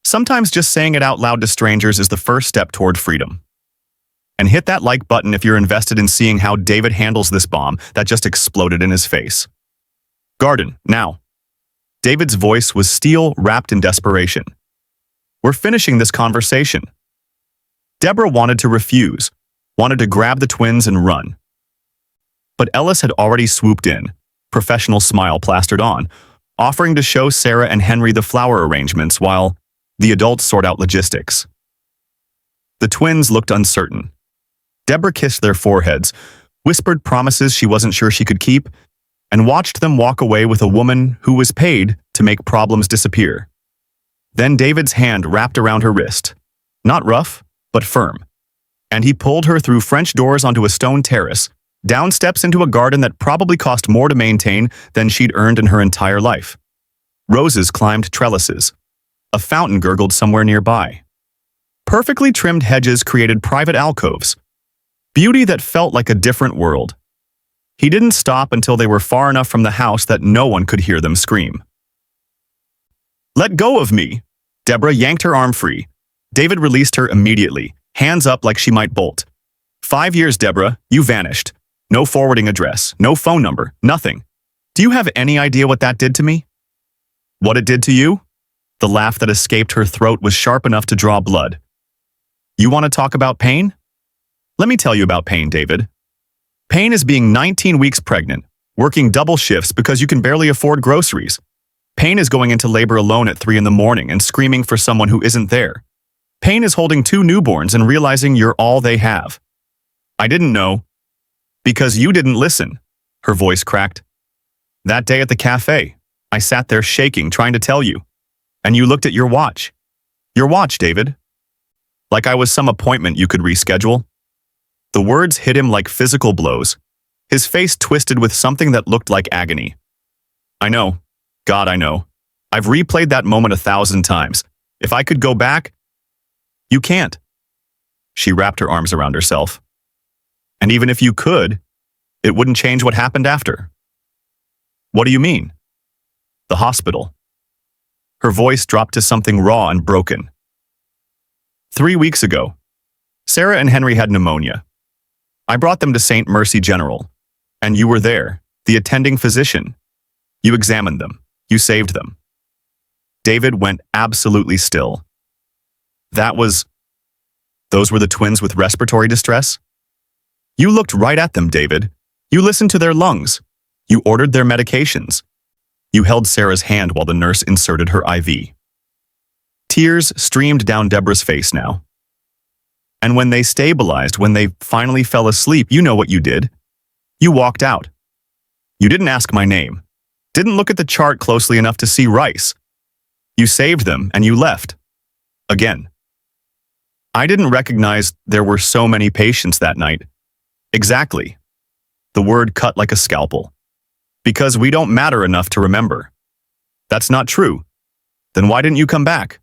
Sometimes just saying it out loud to strangers is the first step toward freedom. And hit that like button if you're invested in seeing how David handles this bomb that just exploded in his face. Garden, now. David's voice was steel wrapped in desperation. We're finishing this conversation. Deborah wanted to refuse, wanted to grab the twins and run. But Ellis had already swooped in, professional smile plastered on, offering to show Sarah and Henry the flower arrangements while the adults sort out logistics. The twins looked uncertain. Deborah kissed their foreheads, whispered promises she wasn't sure she could keep, and watched them walk away with a woman who was paid to make problems disappear. Then David's hand wrapped around her wrist. Not rough, but firm. And he pulled her through French doors onto a stone terrace, down steps into a garden that probably cost more to maintain than she'd earned in her entire life. Roses climbed trellises. A fountain gurgled somewhere nearby. Perfectly trimmed hedges created private alcoves. Beauty that felt like a different world. He didn't stop until they were far enough from the house that no one could hear them scream. Let go of me! Deborah yanked her arm free. David released her immediately, hands up like she might bolt. 5 years, Deborah, you vanished. No forwarding address, no phone number, nothing. Do you have any idea what that did to me? What it did to you? The laugh that escaped her throat was sharp enough to draw blood. You want to talk about pain? Let me tell you about pain, David. Pain is being 19 weeks pregnant, working double shifts because you can barely afford groceries. Pain is going into labor alone at 3 in the morning and screaming for someone who isn't there. Pain is holding 2 newborns and realizing you're all they have. I didn't know. Because you didn't listen. Her voice cracked. That day at the cafe, I sat there shaking, trying to tell you. And you looked at your watch. Your watch, David. Like I was some appointment you could reschedule. The words hit him like physical blows. His face twisted with something that looked like agony. I know. God, I know. I've replayed that moment 1,000 times. If I could go back... You can't. She wrapped her arms around herself. And even if you could, It wouldn't change what happened after. What do you mean? The hospital. Her voice dropped to something raw and broken. 3 weeks ago, Sarah and Henry had pneumonia. I brought them to St. Mercy General, and you were there, the attending physician. You examined them. You saved them. David went absolutely still. Those were the twins with respiratory distress? You looked right at them, David. You listened to their lungs. You ordered their medications. You held Sarah's hand while the nurse inserted her IV. Tears streamed down Deborah's face now. And when they stabilized, when they finally fell asleep, you know what you did. You walked out. You didn't ask my name. Didn't look at the chart closely enough to see Rice. You saved them and you left. Again. I didn't recognize there were so many patients that night. Exactly. The word cut like a scalpel. Because we don't matter enough to remember. That's not true. Then why didn't you come back?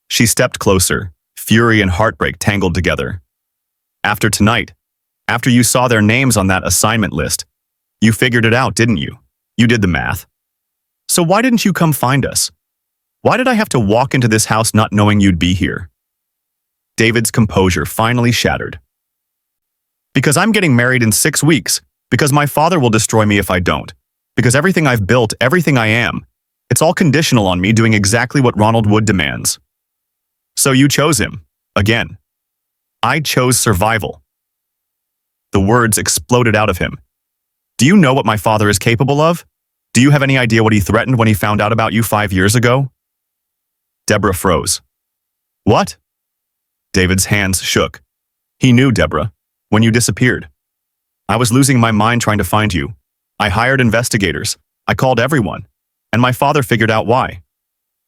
She stepped closer, fury and heartbreak tangled together. After tonight, after you saw their names on that assignment list, you figured it out, didn't you? You did the math. So why didn't you come find us? Why did I have to walk into this house not knowing you'd be here? David's composure finally shattered. Because I'm getting married in 6 weeks. Because my father will destroy me if I don't. Because everything I've built, everything I am, it's all conditional on me doing exactly what Ronald Wood demands. So you chose him. Again. I chose survival. The words exploded out of him. Do you know what my father is capable of? Do you have any idea what he threatened when he found out about you 5 years ago? Deborah froze. What? David's hands shook. He knew, Deborah, when you disappeared. I was losing my mind trying to find you. I hired investigators. I called everyone. And my father figured out why.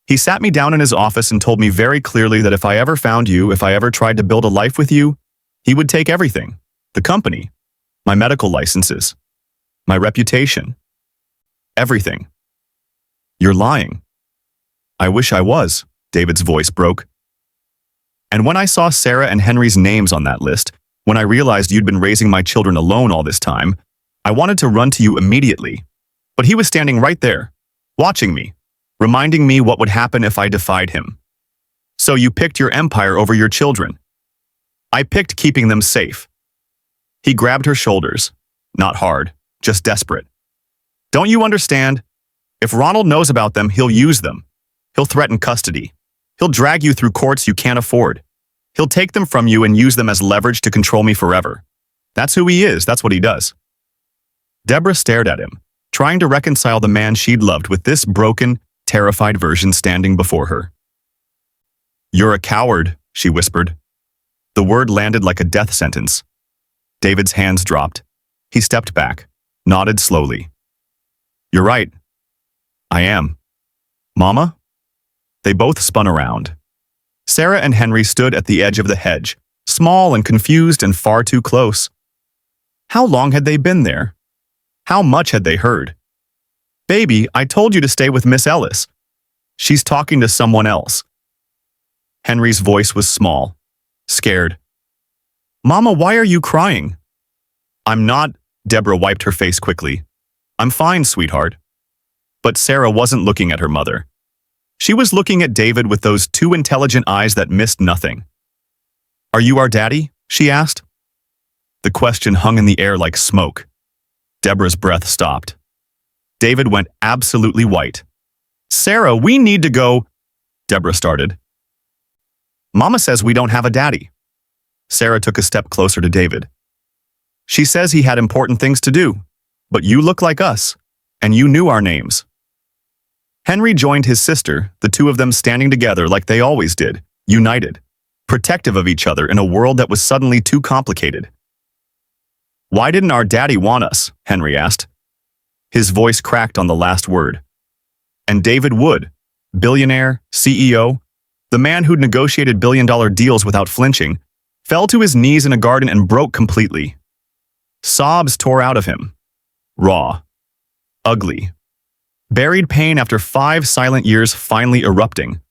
He sat me down in his office and told me very clearly that if I ever found you, if I ever tried to build a life with you, he would take everything. The company. My medical licenses. My reputation. Everything. You're lying. I wish I was, David's voice broke. And when I saw Sarah and Henry's names on that list, when I realized you'd been raising my children alone all this time, I wanted to run to you immediately. But he was standing right there, watching me, reminding me what would happen if I defied him. So you picked your empire over your children. I picked keeping them safe. He grabbed her shoulders, not hard, just desperate. Don't you understand? If Ronald knows about them, he'll use them. He'll threaten custody. He'll drag you through courts you can't afford. He'll take them from you and use them as leverage to control me forever. That's who he is. That's what he does. Deborah stared at him, trying to reconcile the man she'd loved with this broken, terrified version standing before her. You're a coward, she whispered. The word landed like a death sentence. David's hands dropped. He stepped back, nodded slowly. You're right. I am. Mama? They both spun around. Sarah and Henry stood at the edge of the hedge, small and confused and far too close. How long had they been there? How much had they heard? Baby, I told you to stay with Miss Ellis. She's talking to someone else. Henry's voice was small, scared. Mama, why are you crying? I'm not, Deborah wiped her face quickly. I'm fine, sweetheart. But Sarah wasn't looking at her mother. She was looking at David with those two intelligent eyes that missed nothing. Are you our daddy? She asked. The question hung in the air like smoke. Deborah's breath stopped. David went absolutely white. Sarah, we need to go, Deborah started. Mama says we don't have a daddy. Sarah took a step closer to David. She says he had important things to do, but you look like us, and you knew our names. Henry joined his sister, the two of them standing together like they always did, united, protective of each other in a world that was suddenly too complicated. Why didn't our daddy want us? Henry asked. His voice cracked on the last word. And David Wood, billionaire, CEO, the man who'd negotiated billion-dollar deals without flinching, fell to his knees in a garden and broke completely. Sobs tore out of him. Raw. Ugly. Buried pain after 5 silent years finally erupting.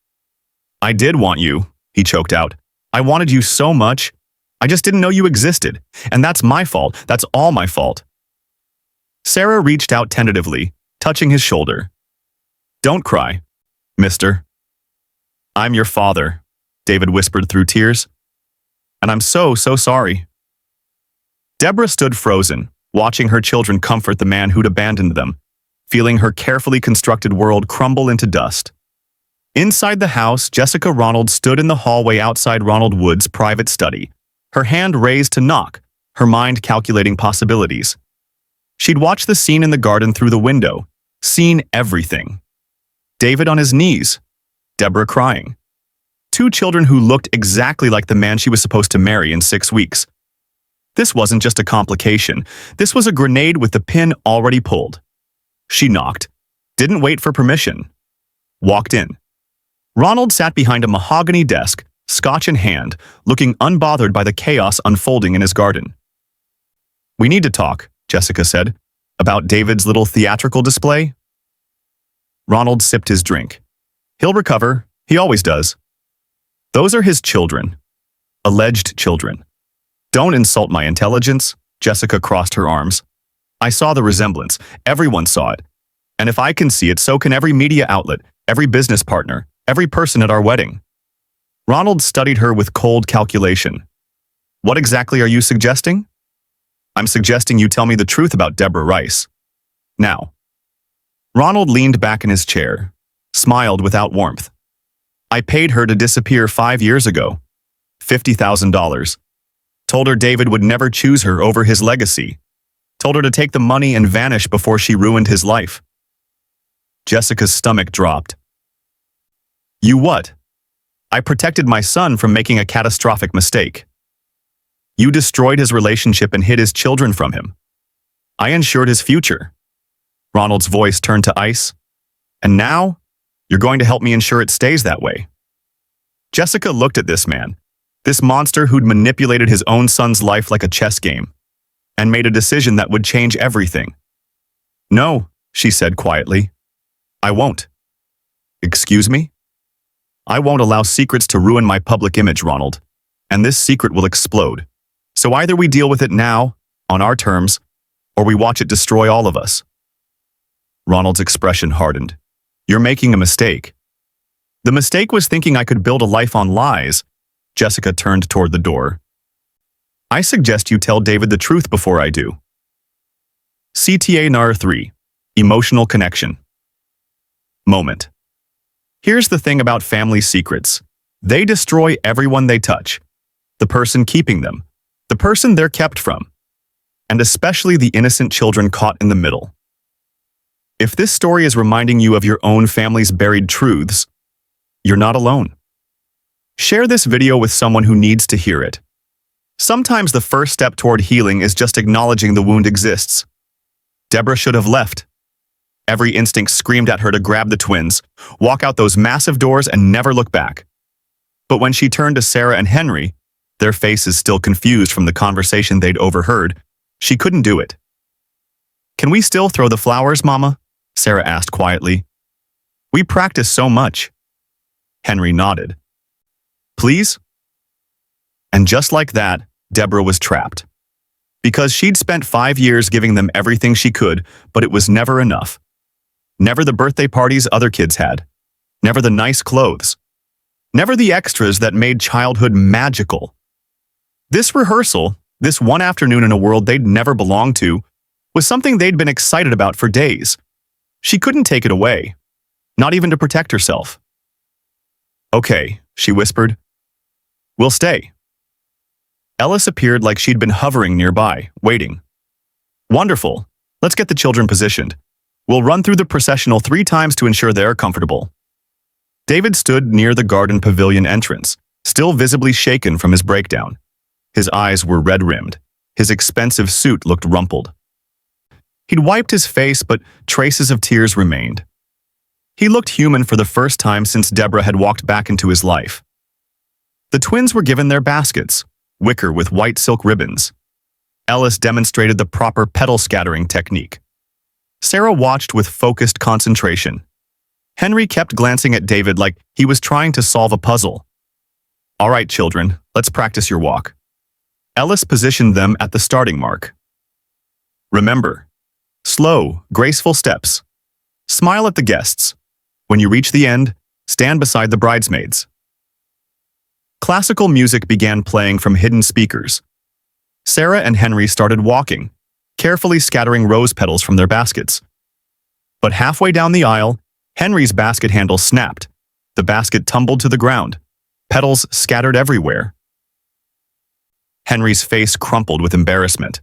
I did want you, he choked out. I wanted you so much. I just didn't know you existed. And that's my fault. That's all my fault. Sarah reached out tentatively, touching his shoulder. "Don't cry, mister. I'm your father," David whispered through tears. "And I'm so sorry." Deborah stood frozen, watching her children comfort the man who'd abandoned them, feeling her carefully constructed world crumble into dust. Inside the house, Jessica Ronald stood in the hallway outside Ronald Wood's private study, her hand raised to knock, her mind calculating possibilities. She'd watched the scene in the garden through the window, seen everything. David on his knees, Deborah crying. Two children who looked exactly like the man she was supposed to marry in 6 weeks. This wasn't just a complication. This was a grenade with the pin already pulled. She knocked, didn't wait for permission. Walked in. Ronald sat behind a mahogany desk, scotch in hand, looking unbothered by the chaos unfolding in his garden. "We need to talk," Jessica said, "about David's little theatrical display." Ronald sipped his drink. "He'll recover. He always does." "Those are his children. Alleged children." "Don't insult my intelligence," Jessica crossed her arms. "I saw the resemblance. Everyone saw it. And if I can see it, so can every media outlet, every business partner, every person at our wedding." Ronald studied her with cold calculation. "What exactly are you suggesting?" "I'm suggesting you tell me the truth about Deborah Rice. Now." Ronald leaned back in his chair, smiled without warmth. "I paid her to disappear 5 years ago. $50,000. Told her David would never choose her over his legacy. Told her to take the money and vanish before she ruined his life." Jessica's stomach dropped. "You what?" "I protected my son from making a catastrophic mistake." "You destroyed his relationship and hid his children from him." "I ensured his future." Ronald's voice turned to ice. "And now, you're going to help me ensure it stays that way." Jessica looked at this man, this monster who'd manipulated his own son's life like a chess game, and made a decision that would change everything. "No," she said quietly. "I won't." "Excuse me?" "I won't allow secrets to ruin my public image, Ronald, and this secret will explode. So either we deal with it now, on our terms, or we watch it destroy all of us." Ronald's expression hardened. "You're making a mistake." "The mistake was thinking I could build a life on lies." Jessica turned toward the door. "I suggest you tell David the truth before I do." CTA 3. Emotional connection. Moment. Here's the thing about family secrets. They destroy everyone they touch. The person keeping them. The person they're kept from. And especially the innocent children caught in the middle. If this story is reminding you of your own family's buried truths, you're not alone. Share this video with someone who needs to hear it. Sometimes the first step toward healing is just acknowledging the wound exists. Deborah should have left. Every instinct screamed at her to grab the twins, walk out those massive doors and never look back. But when she turned to Sarah and Henry, their faces still confused from the conversation they'd overheard, she couldn't do it. "Can we still throw the flowers, Mama?" Sarah asked quietly. "We practice so much." Henry nodded. "Please?" And just like that, Deborah was trapped. Because she'd spent 5 years giving them everything she could, but it was never enough. Never the birthday parties other kids had. Never the nice clothes. Never the extras that made childhood magical. This rehearsal, this one afternoon in a world they'd never belonged to, was something they'd been excited about for days. She couldn't take it away, not even to protect herself. "Okay," she whispered. "We'll stay." Ellis appeared like she'd been hovering nearby, waiting. "Wonderful. Let's get the children positioned. We'll run through the processional 3 times to ensure they're comfortable." David stood near the garden pavilion entrance, still visibly shaken from his breakdown. His eyes were red-rimmed. His expensive suit looked rumpled. He'd wiped his face, but traces of tears remained. He looked human for the first time since Deborah had walked back into his life. The twins were given their baskets, wicker with white silk ribbons. Ellis demonstrated the proper petal scattering technique. Sarah watched with focused concentration. Henry kept glancing at David like he was trying to solve a puzzle. "All right, children, let's practice your walk." Ellis positioned them at the starting mark. "Remember, Slow, graceful steps. Smile at the guests. When you reach the end, stand beside the bridesmaids. Classical music began playing from hidden speakers. Sarah and Henry started walking, carefully scattering rose petals from their baskets. But halfway down the aisle, Henry's basket handle snapped. The basket tumbled to the ground. Petals scattered everywhere. Henry's face crumpled with embarrassment.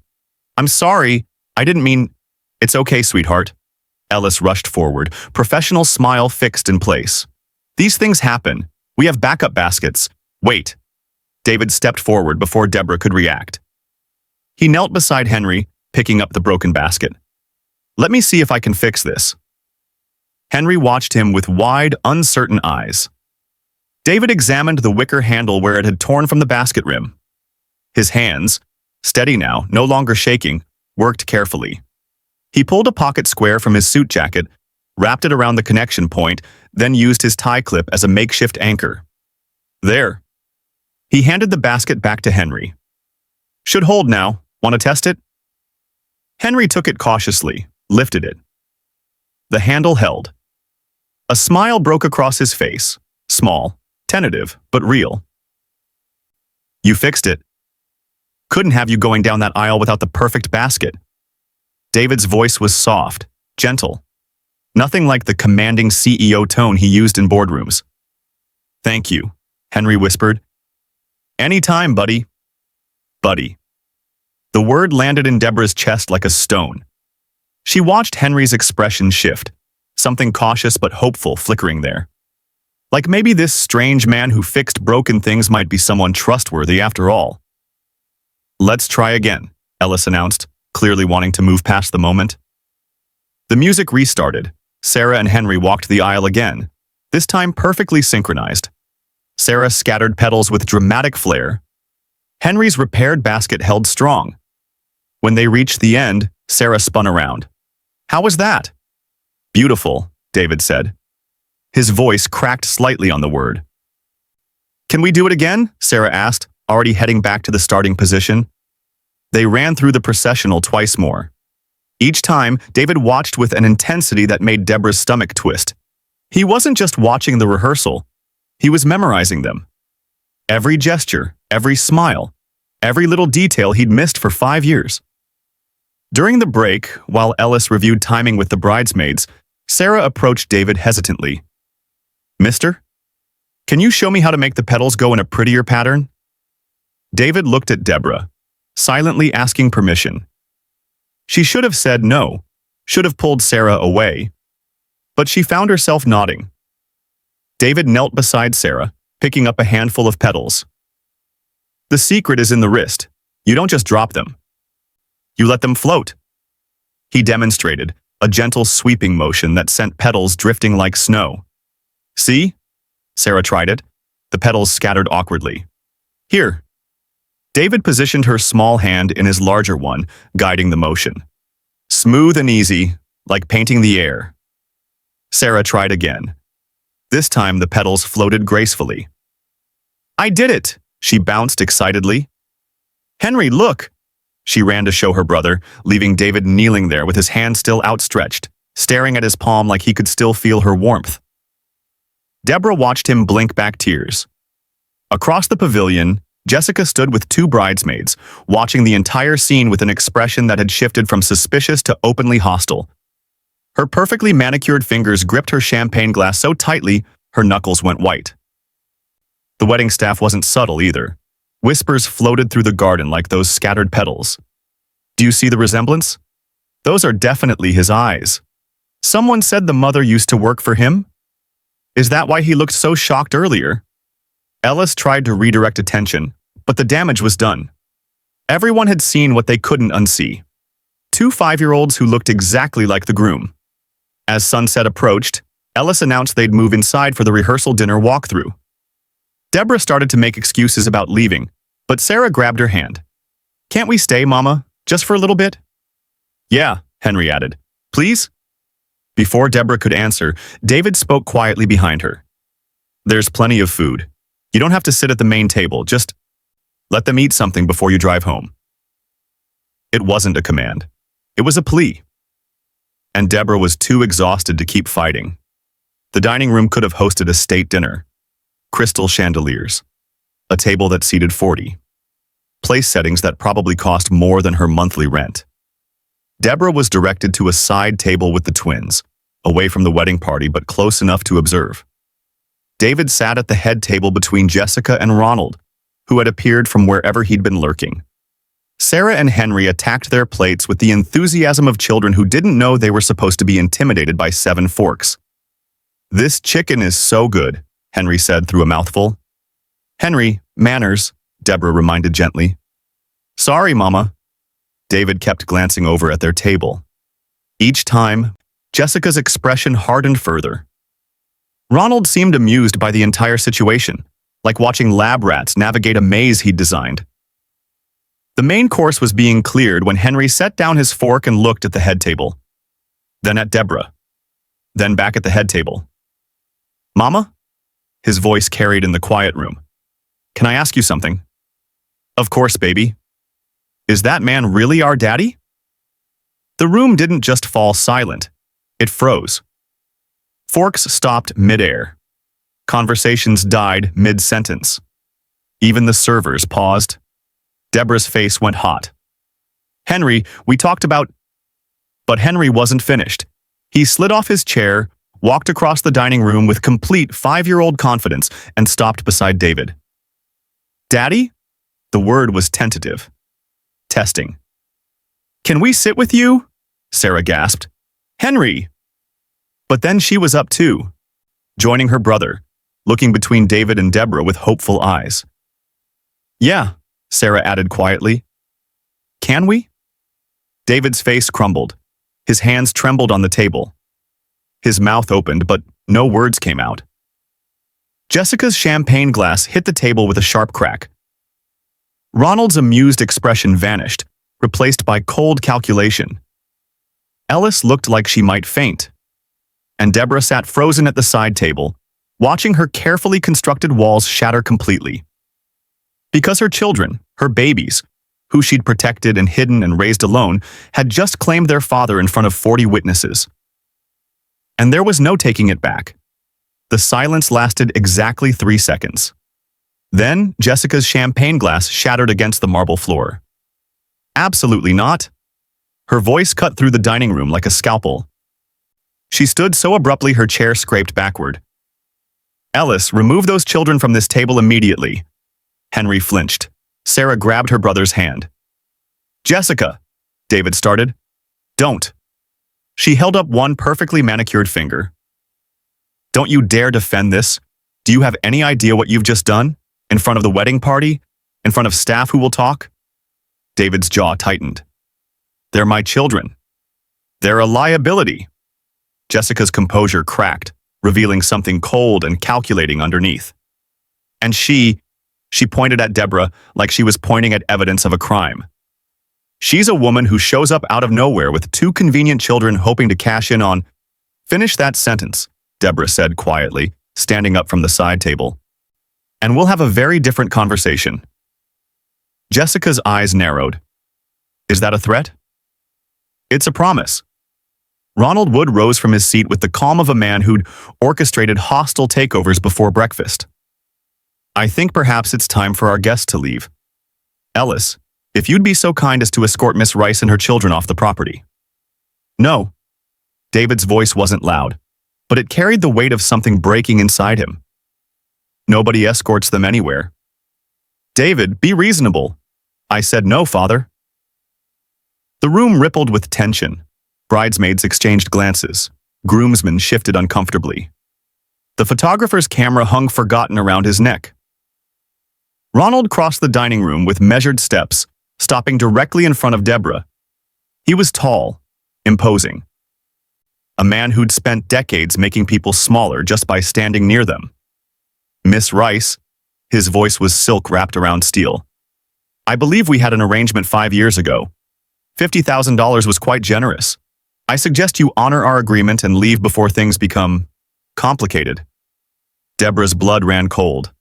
"I'm sorry. I didn't mean—" "It's okay, sweetheart." Ellis rushed forward, professional smile fixed in place. "These things happen. We have backup baskets. Wait." David stepped forward before Deborah could react. He knelt beside Henry, picking up the broken basket. "Let me see if I can fix this." Henry watched him with wide, uncertain eyes. David examined the wicker handle where it had torn from the basket rim. His hands, steady now, no longer shaking, worked carefully. He pulled a pocket square from his suit jacket, wrapped it around the connection point, then used his tie clip as a makeshift anchor. "There." He handed the basket back to Henry. "Should hold now. Want to test it?" Henry took it cautiously, lifted it. The handle held. A smile broke across his face, small, tentative, but real. "You fixed it. Couldn't have you going down that aisle without the perfect basket." David's voice was soft, gentle. Nothing like the commanding CEO tone he used in boardrooms. "Thank you," Henry whispered. "Anytime, buddy." Buddy. The word landed in Deborah's chest like a stone. She watched Henry's expression shift, something cautious but hopeful flickering there. Like maybe this strange man who fixed broken things might be someone trustworthy after all. "Let's try again," Ellis announced, clearly wanting to move past the moment. The music restarted. Sarah and Henry walked the aisle again, this time perfectly synchronized. Sarah scattered petals with dramatic flair. Henry's repaired basket held strong. When they reached the end, Sarah spun around. "How was that?" "Beautiful," David said. His voice cracked slightly on the word. "Can we do it again?" Sarah asked, already heading back to the starting position. They ran through the processional twice more. Each time, David watched with an intensity that made Deborah's stomach twist. He wasn't just watching the rehearsal. He was memorizing them. Every gesture, every smile, every little detail he'd missed for 5 years. During the break, while Ellis reviewed timing with the bridesmaids, Sarah approached David hesitantly. "Mister? Can you show me how to make the petals go in a prettier pattern?" David looked at Deborah, silently asking permission. She should have said no, should have pulled Sarah away, but she found herself nodding. David knelt beside Sarah, picking up a handful of petals. "The secret is in the wrist. You don't just drop them. You let them float." He demonstrated, a gentle sweeping motion that sent petals drifting like snow. "See?" Sarah tried it. The petals scattered awkwardly. "Here." David positioned her small hand in his larger one, guiding the motion. Smooth and easy, like painting the air. Sarah tried again. This time the petals floated gracefully. "I did it!" She bounced excitedly. "Henry, look!" She ran to show her brother, leaving David kneeling there with his hand still outstretched, staring at his palm like he could still feel her warmth. Deborah watched him blink back tears. Across the pavilion, Jessica stood with 2 bridesmaids, watching the entire scene with an expression that had shifted from suspicious to openly hostile. Her perfectly manicured fingers gripped her champagne glass so tightly, her knuckles went white. The wedding staff wasn't subtle either. Whispers floated through the garden like those scattered petals. "Do you see the resemblance? Those are definitely his eyes. Someone said the mother used to work for him? Is that why he looked so shocked earlier?" Ellis tried to redirect attention, but the damage was done. Everyone had seen what they couldn't unsee. 2 5-year-olds who looked exactly like the groom. As sunset approached, Ellis announced they'd move inside for the rehearsal dinner walkthrough. Deborah started to make excuses about leaving, but Sarah grabbed her hand. "Can't we stay, Mama, just for a little bit?" "Yeah," Henry added. "Please?" Before Deborah could answer, David spoke quietly behind her. "There's plenty of food. You don't have to sit at the main table, just let them eat something before you drive home." It wasn't a command. It was a plea. and Deborah was too exhausted to keep fighting. The dining room could have hosted a state dinner. Crystal chandeliers. A table that seated 40. Place settings that probably cost more than her monthly rent. Deborah was directed to a side table with the twins, away from the wedding party but close enough to observe. David sat at the head table between Jessica and Ronald, who had appeared from wherever he'd been lurking. Sarah and Henry attacked their plates with the enthusiasm of children who didn't know they were supposed to be intimidated by 7 forks. "This chicken is so good," Henry said through a mouthful. "Henry, manners," Deborah reminded gently. "Sorry, Mama." David kept glancing over at their table. Each time, Jessica's expression hardened further. Ronald seemed amused by the entire situation, like watching lab rats navigate a maze he'd designed. The main course was being cleared when Henry set down his fork and looked at the head table. Then at Deborah. Then back at the head table. "Mama?" His voice carried in the quiet room. "Can I ask you something?" "Of course, baby." "Is that man really our daddy?" The room didn't just fall silent. It froze. Forks stopped mid-air. Conversations died mid-sentence. Even the servers paused. Deborah's face went hot. "Henry, we talked about—" But Henry wasn't finished. He slid off his chair, walked across the dining room with complete 5-year-old confidence, and stopped beside David. "Daddy?" The word was tentative. Testing. "Can we sit with you?" Sarah gasped. "Henry!" But then she was up too, joining her brother, looking between David and Deborah with hopeful eyes. "Yeah," Sarah added quietly. "Can we?" David's face crumbled. His hands trembled on the table. His mouth opened, but no words came out. Jessica's champagne glass hit the table with a sharp crack. Ronald's amused expression vanished, replaced by cold calculation. Ellis looked like she might faint. And Deborah sat frozen at the side table, watching her carefully constructed walls shatter completely. Because her children, her babies, who she'd protected and hidden and raised alone, had just claimed their father in front of 40 witnesses. And there was no taking it back. The silence lasted exactly 3 seconds. Then, Jessica's champagne glass shattered against the marble floor. "Absolutely not." Her voice cut through the dining room like a scalpel. She stood so abruptly her chair scraped backward. "Ellis, remove those children from this table immediately." Henry flinched. Sarah grabbed her brother's hand. "Jessica," David started. "Don't." She held up one perfectly manicured finger. "Don't you dare defend this. Do you have any idea what you've just done? In front of the wedding party? In front of staff who will talk?" David's jaw tightened. "They're my children. They're a liability." Jessica's composure cracked, revealing something cold and calculating underneath. And she pointed at Deborah like she was pointing at evidence of a crime. "She's a woman who shows up out of nowhere with 2 convenient children hoping to cash in on—" "Finish that sentence," Deborah said quietly, standing up from the side table. "And we'll have a very different conversation." Jessica's eyes narrowed. "Is that a threat?" "It's a promise." Ronald Wood rose from his seat with the calm of a man who'd orchestrated hostile takeovers before breakfast. "I think perhaps it's time for our guest to leave. Ellis, if you'd be so kind as to escort Miss Rice and her children off the property." "No." David's voice wasn't loud, but it carried the weight of something breaking inside him. "Nobody escorts them anywhere." "David, be reasonable." "I said no, Father." The room rippled with tension. Bridesmaids exchanged glances. Groomsmen shifted uncomfortably. The photographer's camera hung forgotten around his neck. Ronald crossed the dining room with measured steps, stopping directly in front of Deborah. He was tall, imposing. A man who'd spent decades making people smaller just by standing near them. "Miss Rice," his voice was silk wrapped around steel. "I believe we had an arrangement 5 years ago. $50,000 was quite generous. I suggest you honor our agreement and leave before things become complicated." Deborah's blood ran cold.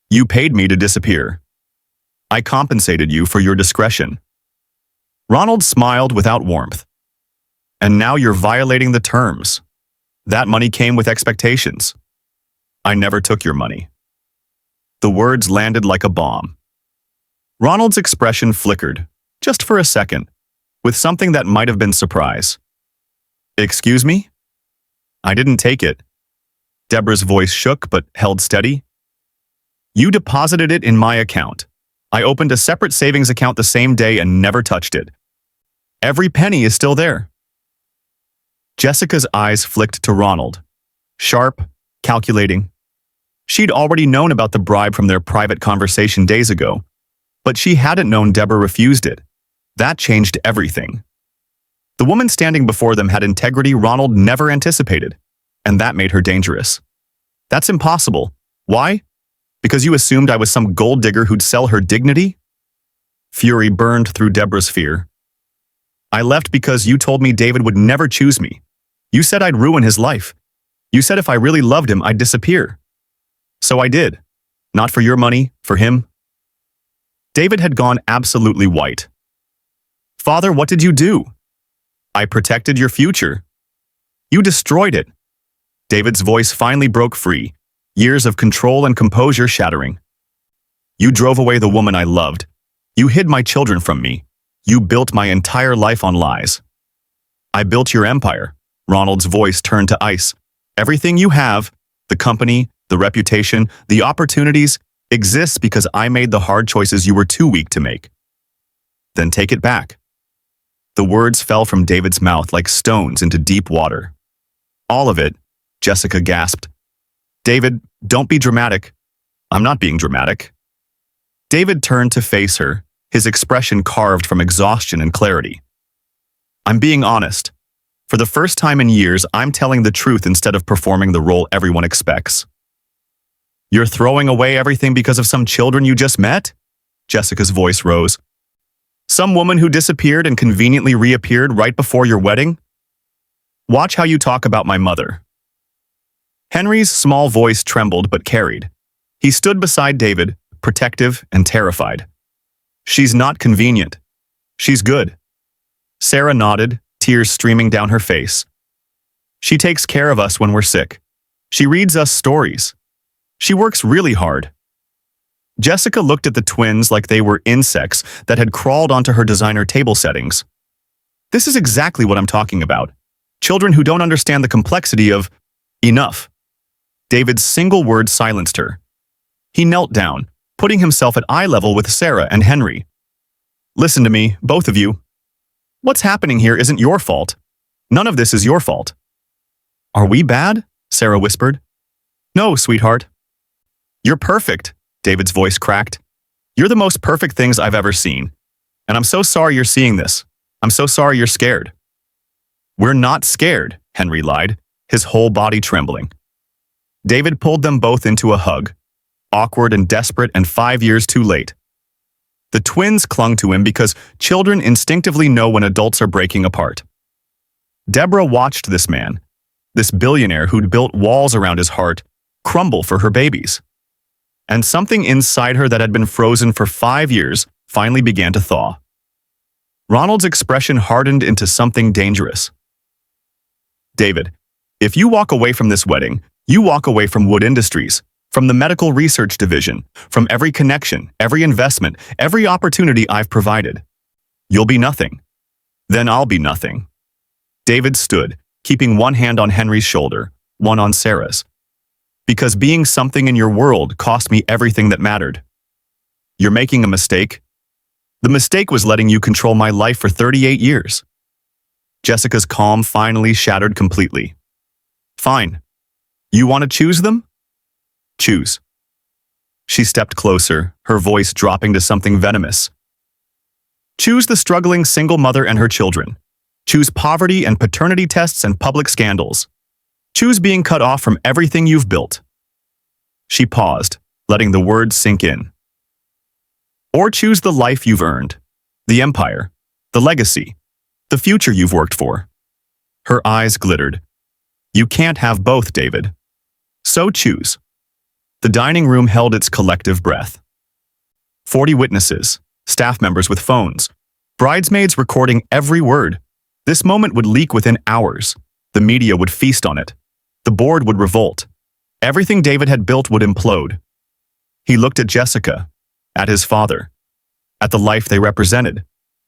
"You paid me to disappear. I compensated you for your discretion." Ronald smiled without warmth. And now you're violating the terms. That money came with expectations. I never took your money. The words landed like a bomb. Ronald's expression flickered, just for a second, with something that might have been surprise. Excuse me? I didn't take it. Deborah's voice shook but held steady. You deposited it in my account. I opened a separate savings account the same day and never touched it. Every penny is still there. Jessica's eyes flicked to Ronald. Sharp, calculating. She'd already known about the bribe from their private conversation days ago, but she hadn't known Deborah refused it. That changed everything. The woman standing before them had integrity Ronald never anticipated, and that made her dangerous. That's impossible. Why? Because you assumed I was some gold digger who'd sell her dignity? Fury burned through Deborah's fear. I left because you told me David would never choose me. You said I'd ruin his life. You said if I really loved him, I'd disappear. So I did. Not for your money, for him. David had gone absolutely white. Father, what did you do? I protected your future. You destroyed it. David's voice finally broke free, years of control and composure shattering. You drove away the woman I loved. You hid my children from me. You built my entire life on lies. I built your empire. Ronald's voice turned to ice. Everything you have, the company, the reputation, the opportunities, exists because I made the hard choices you were too weak to make. Then take it back. The words fell from David's mouth like stones into deep water. All of it, Jessica gasped. David, don't be dramatic. I'm not being dramatic. David turned to face her, his expression carved from exhaustion and clarity. I'm being honest. For the first time in years, I'm telling the truth instead of performing the role everyone expects. You're throwing away everything because of some children you just met? Jessica's voice rose. Some woman who disappeared and conveniently reappeared right before your wedding? Watch how you talk about my mother. Henry's small voice trembled but carried. He stood beside David, protective and terrified. She's not convenient. She's good. Sarah nodded, tears streaming down her face. She takes care of us when we're sick. She reads us stories. She works really hard. Jessica looked at the twins like they were insects that had crawled onto her designer table settings. This is exactly what I'm talking about. Children who don't understand the complexity of enough. David's single word silenced her. He knelt down, putting himself at eye level with Sarah and Henry. Listen to me, both of you. What's happening here isn't your fault. None of this is your fault. Are we bad? Sarah whispered. No, sweetheart. You're perfect, David's voice cracked. You're the most perfect things I've ever seen. And I'm so sorry you're seeing this. I'm so sorry you're scared. We're not scared, Henry lied, his whole body trembling. David pulled them both into a hug, awkward and desperate and 5 years too late. The twins clung to him because children instinctively know when adults are breaking apart. Deborah watched this man, this billionaire who'd built walls around his heart, crumble for her babies. And something inside her that had been frozen for 5 years finally began to thaw. Ronald's expression hardened into something dangerous. David, if you walk away from this wedding, you walk away from Wood Industries, from the medical research division, from every connection, every investment, every opportunity I've provided. You'll be nothing. Then I'll be nothing. David stood, keeping one hand on Henry's shoulder, one on Sarah's. Because being something in your world cost me everything that mattered. You're making a mistake. The mistake was letting you control my life for 38 years. Jessica's calm finally shattered completely. Fine. You want to choose them? Choose. She stepped closer, her voice dropping to something venomous. Choose the struggling single mother and her children. Choose poverty and paternity tests and public scandals. Choose being cut off from everything you've built. She paused, letting the words sink in. Or choose the life you've earned, the empire, the legacy, the future you've worked for. Her eyes glittered. You can't have both, David. So choose. The dining room held its collective breath. 40 witnesses, staff members with phones, bridesmaids recording every word, This moment would leak within hours. The media would feast on it. The board would revolt. Everything David had built would implode. He looked at Jessica, at his father, at the life they represented,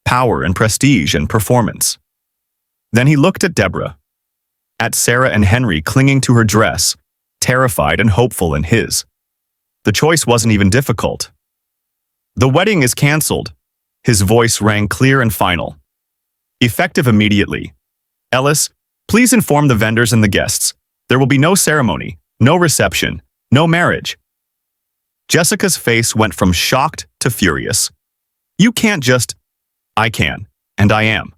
power and prestige and performance. Then he looked at Deborah, at Sarah and Henry clinging to her dress, terrified and hopeful in his. The choice wasn't even difficult. The wedding is canceled. His voice rang clear and final. Effective immediately. Ellis, please inform the vendors and the guests. There will be no ceremony, no reception, no marriage. Jessica's face went from shocked to furious. You can't just... I can, and I am.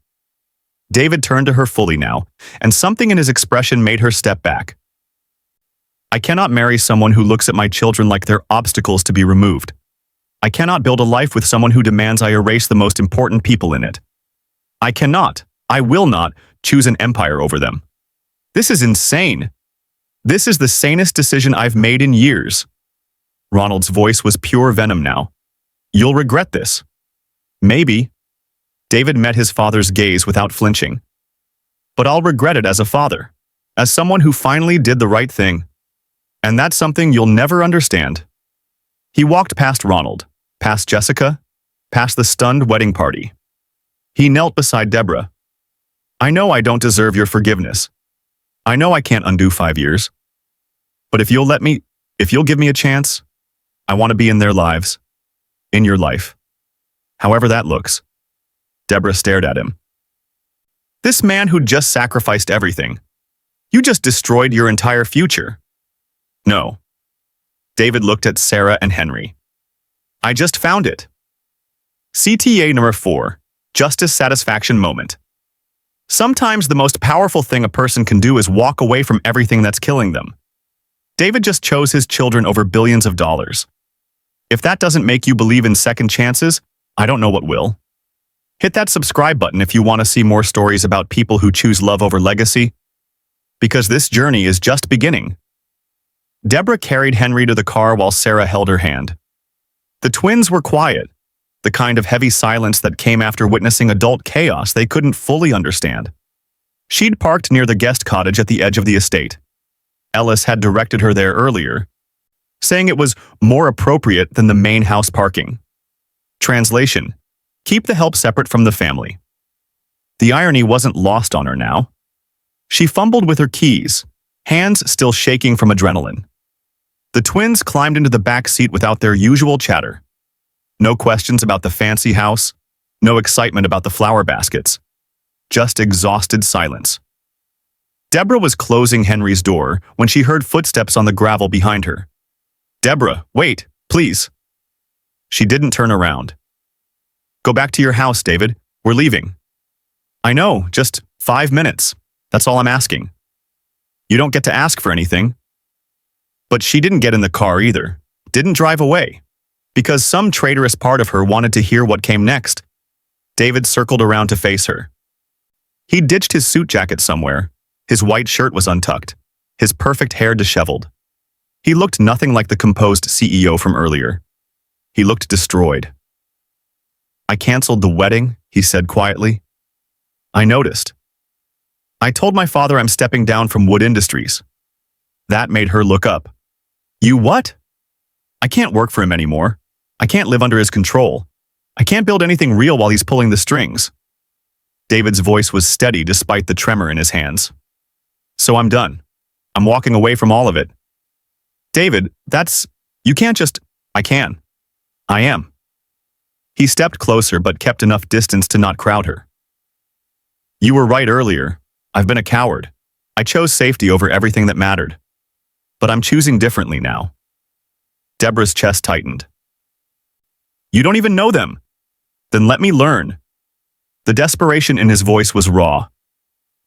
David turned to her fully now, and something in his expression made her step back. I cannot marry someone who looks at my children like they're obstacles to be removed. I cannot build a life with someone who demands I erase the most important people in it. I cannot, I will not, choose an empire over them. This is insane. This is the sanest decision I've made in years. Ronald's voice was pure venom now. You'll regret this. Maybe. David met his father's gaze without flinching. But I'll regret it as a father, as someone who finally did the right thing. And that's something you'll never understand. He walked past Ronald, past Jessica, past the stunned wedding party. He knelt beside Deborah. I know I don't deserve your forgiveness. I know I can't undo 5 years. But if you'll give me a chance, I want to be in their lives, in your life. However that looks. Deborah stared at him. This man who just sacrificed everything. You just destroyed your entire future. No. David looked at Sarah and Henry. I just found it. CTA number 4, Justice Satisfaction Moment. Sometimes the most powerful thing a person can do is walk away from everything that's killing them. David just chose his children over billions of dollars. If that doesn't make you believe in second chances, I don't know what will. Hit that subscribe button if you want to see more stories about people who choose love over legacy, because this journey is just beginning. Deborah carried Henry to the car while Sarah held her hand. The twins were quiet, the kind of heavy silence that came after witnessing adult chaos they couldn't fully understand. She'd parked near the guest cottage at the edge of the estate. Ellis had directed her there earlier, saying it was more appropriate than the main house parking. Translation: keep the help separate from the family. The irony wasn't lost on her now. She fumbled with her keys, hands still shaking from adrenaline. The twins climbed into the back seat without their usual chatter. No questions about the fancy house, no excitement about the flower baskets. Just exhausted silence. Deborah was closing Henry's door when she heard footsteps on the gravel behind her. Deborah, wait, please. She didn't turn around. Go back to your house, David. We're leaving. I know, just 5 minutes. That's all I'm asking. You don't get to ask for anything. But she didn't get in the car either, didn't drive away, because some traitorous part of her wanted to hear what came next. David circled around to face her. He ditched his suit jacket somewhere. His white shirt was untucked, his perfect hair disheveled. He looked nothing like the composed CEO from earlier. He looked destroyed. I canceled the wedding, he said quietly. I noticed. I told my father I'm stepping down from Wood Industries. That made her look up. You what? I can't work for him anymore. I can't live under his control. I can't build anything real while he's pulling the strings. David's voice was steady despite the tremor in his hands. So I'm done. I'm walking away from all of it. David, you can't just... I can. I am. He stepped closer but kept enough distance to not crowd her. You were right earlier. I've been a coward. I chose safety over everything that mattered. But I'm choosing differently now. Deborah's chest tightened. You don't even know them. Then let me learn. The desperation in his voice was raw.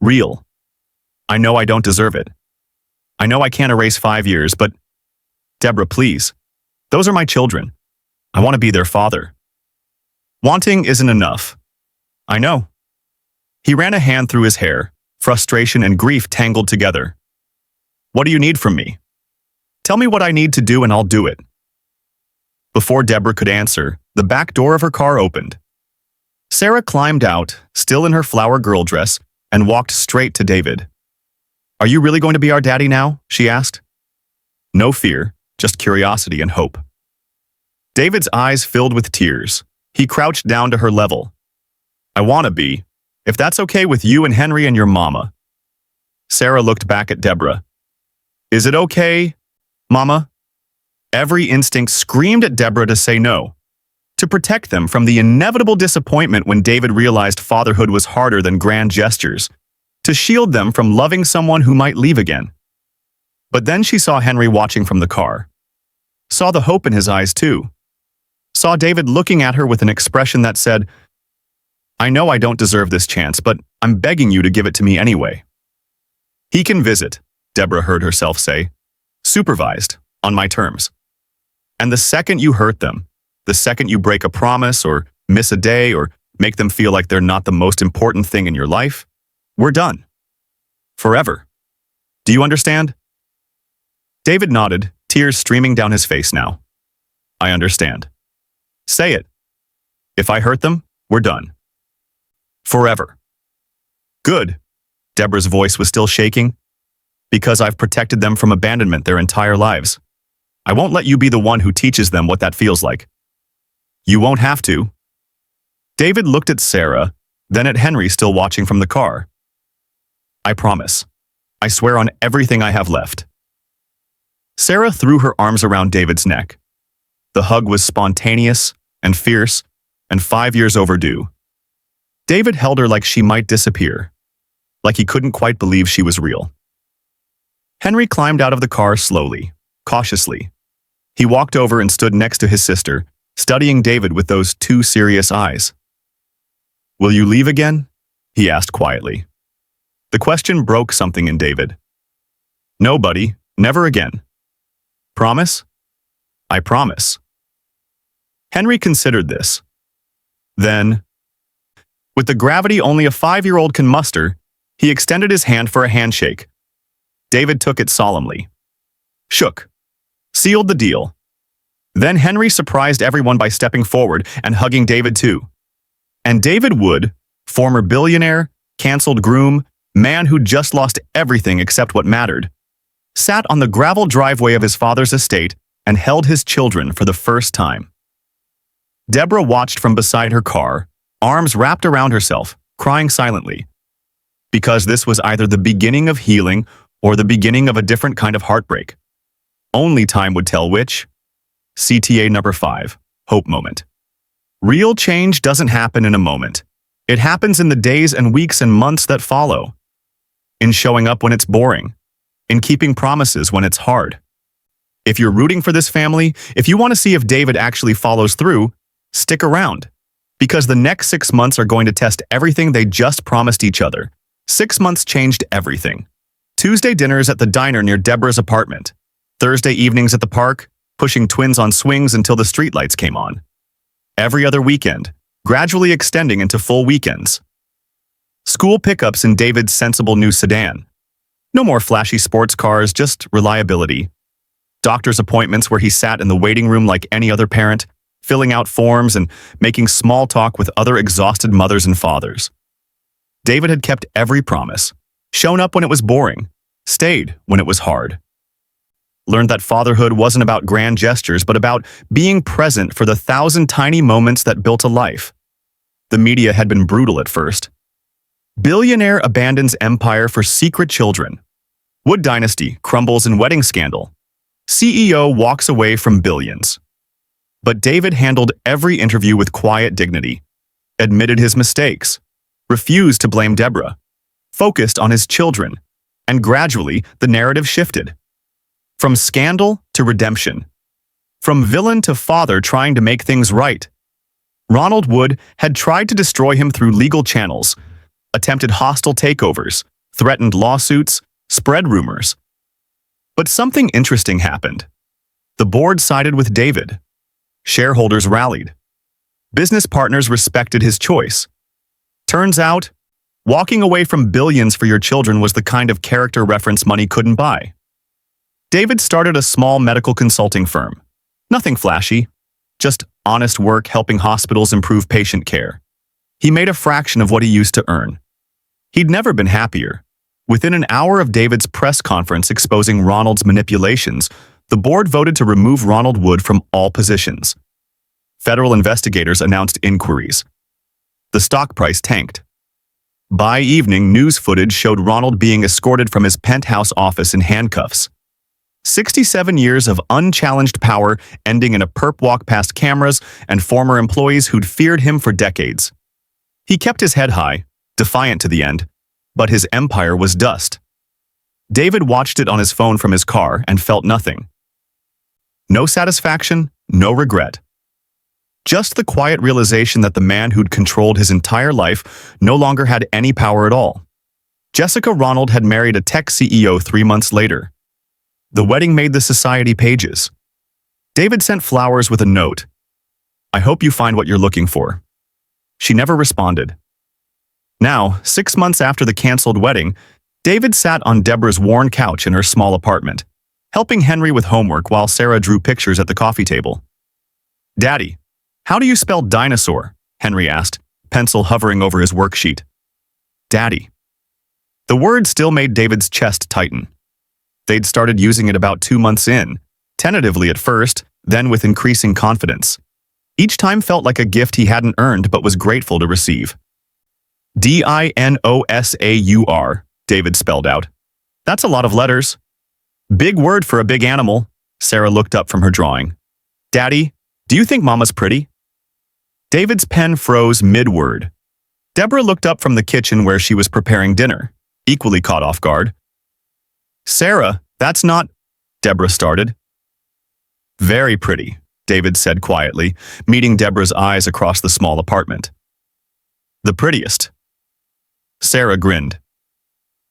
Real. I know I don't deserve it. I know I can't erase 5 years, but... Deborah, please. Those are my children. I want to be their father. Wanting isn't enough. I know. He ran a hand through his hair, frustration and grief tangled together. What do you need from me? Tell me what I need to do and I'll do it. Before Deborah could answer, the back door of her car opened. Sarah climbed out, still in her flower girl dress, and walked straight to David. "Are you really going to be our daddy now?" she asked. No fear, just curiosity and hope. David's eyes filled with tears. He crouched down to her level. "I want to be, if that's okay with you and Henry and your mama." Sarah looked back at Deborah. "Is it okay, Mama?" Every instinct screamed at Deborah to say no, to protect them from the inevitable disappointment when David realized fatherhood was harder than grand gestures, to shield them from loving someone who might leave again. But then she saw Henry watching from the car. Saw the hope in his eyes too. Saw David looking at her with an expression that said, "I know I don't deserve this chance, but I'm begging you to give it to me anyway." "He can visit," Deborah heard herself say. "Supervised, on my terms. And the second you hurt them, the second you break a promise or miss a day or make them feel like they're not the most important thing in your life, we're done. Forever. Do you understand?" David nodded, tears streaming down his face now. "I understand." "Say it. If I hurt them, we're done. Forever." "Good." Deborah's voice was still shaking. "Because I've protected them from abandonment their entire lives. I won't let you be the one who teaches them what that feels like." "You won't have to." David looked at Sarah, then at Henry still watching from the car. "I promise. I swear on everything I have left." Sarah threw her arms around David's neck. The hug was spontaneous and fierce and 5 years overdue. David held her like she might disappear, like he couldn't quite believe she was real. Henry climbed out of the car slowly, cautiously. He walked over and stood next to his sister, studying David with those two serious eyes. "Will you leave again?" he asked quietly. The question broke something in David. "No, buddy, never again." "Promise?" "I promise." Henry considered this. Then, with the gravity only a 5-year-old can muster, he extended his hand for a handshake. David took it solemnly. Shook. Sealed the deal. Then Henry surprised everyone by stepping forward and hugging David too. And David Wood, former billionaire, canceled groom, man who'd just lost everything except what mattered, sat on the gravel driveway of his father's estate and held his children for the first time. Deborah watched from beside her car, arms wrapped around herself, crying silently. Because this was either the beginning of healing or the beginning of a different kind of heartbreak. Only time would tell which. CTA number 5, Hope Moment. Real change doesn't happen in a moment. It happens in the days and weeks and months that follow. In showing up when it's boring. In keeping promises when it's hard. If you're rooting for this family, if you want to see if David actually follows through, stick around. Because the next 6 months are going to test everything they just promised each other. 6 months changed everything. Tuesday dinners at the diner near Deborah's apartment. Thursday evenings at the park, pushing twins on swings until the streetlights came on. Every other weekend, gradually extending into full weekends. School pickups in David's sensible new sedan. No more flashy sports cars, just reliability. Doctor's appointments where he sat in the waiting room like any other parent, filling out forms and making small talk with other exhausted mothers and fathers. David had kept every promise, shown up when it was boring, stayed when it was hard. Learned that fatherhood wasn't about grand gestures, but about being present for the 1,000 tiny moments that built a life. The media had been brutal at first. Billionaire abandons empire for secret children. Wood dynasty crumbles in wedding scandal. CEO walks away from billions. But David handled every interview with quiet dignity, admitted his mistakes, refused to blame Deborah, focused on his children, and gradually the narrative shifted. From scandal to redemption. From villain to father trying to make things right. Ronald Wood had tried to destroy him through legal channels, attempted hostile takeovers, threatened lawsuits, spread rumors. But something interesting happened. The board sided with David. Shareholders rallied. Business partners respected his choice. Turns out, walking away from billions for your children was the kind of character reference money couldn't buy. David started a small medical consulting firm. Nothing flashy, just honest work helping hospitals improve patient care. He made a fraction of what he used to earn. He'd never been happier. Within an hour of David's press conference exposing Ronald's manipulations, the board voted to remove Ronald Wood from all positions. Federal investigators announced inquiries. The stock price tanked. By evening, news footage showed Ronald being escorted from his penthouse office in handcuffs. 67 years of unchallenged power ending in a perp walk past cameras and former employees who'd feared him for decades. He kept his head high, defiant to the end, but his empire was dust. David watched it on his phone from his car and felt nothing. No satisfaction, no regret. Just the quiet realization that the man who'd controlled his entire life no longer had any power at all. Jessica Ronald had married a tech CEO 3 months later. The wedding made the society pages. David sent flowers with a note. "I hope you find what you're looking for." She never responded. Now, 6 months after the canceled wedding, David sat on Deborah's worn couch in her small apartment, helping Henry with homework while Sarah drew pictures at the coffee table. "Daddy, how do you spell dinosaur?" Henry asked, pencil hovering over his worksheet. "Daddy." The word still made David's chest tighten. They'd started using it about 2 months in, tentatively at first, then with increasing confidence. Each time felt like a gift he hadn't earned but was grateful to receive. "Dinosaur," David spelled out. "That's a lot of letters." "Big word for a big animal." Sarah looked up from her drawing. "Daddy, do you think Mama's pretty?" David's pen froze mid-word. Deborah looked up from the kitchen where she was preparing dinner, equally caught off guard. "Sarah, that's not—" Deborah started. "Very pretty," David said quietly, meeting Deborah's eyes across the small apartment. "The prettiest." Sarah grinned.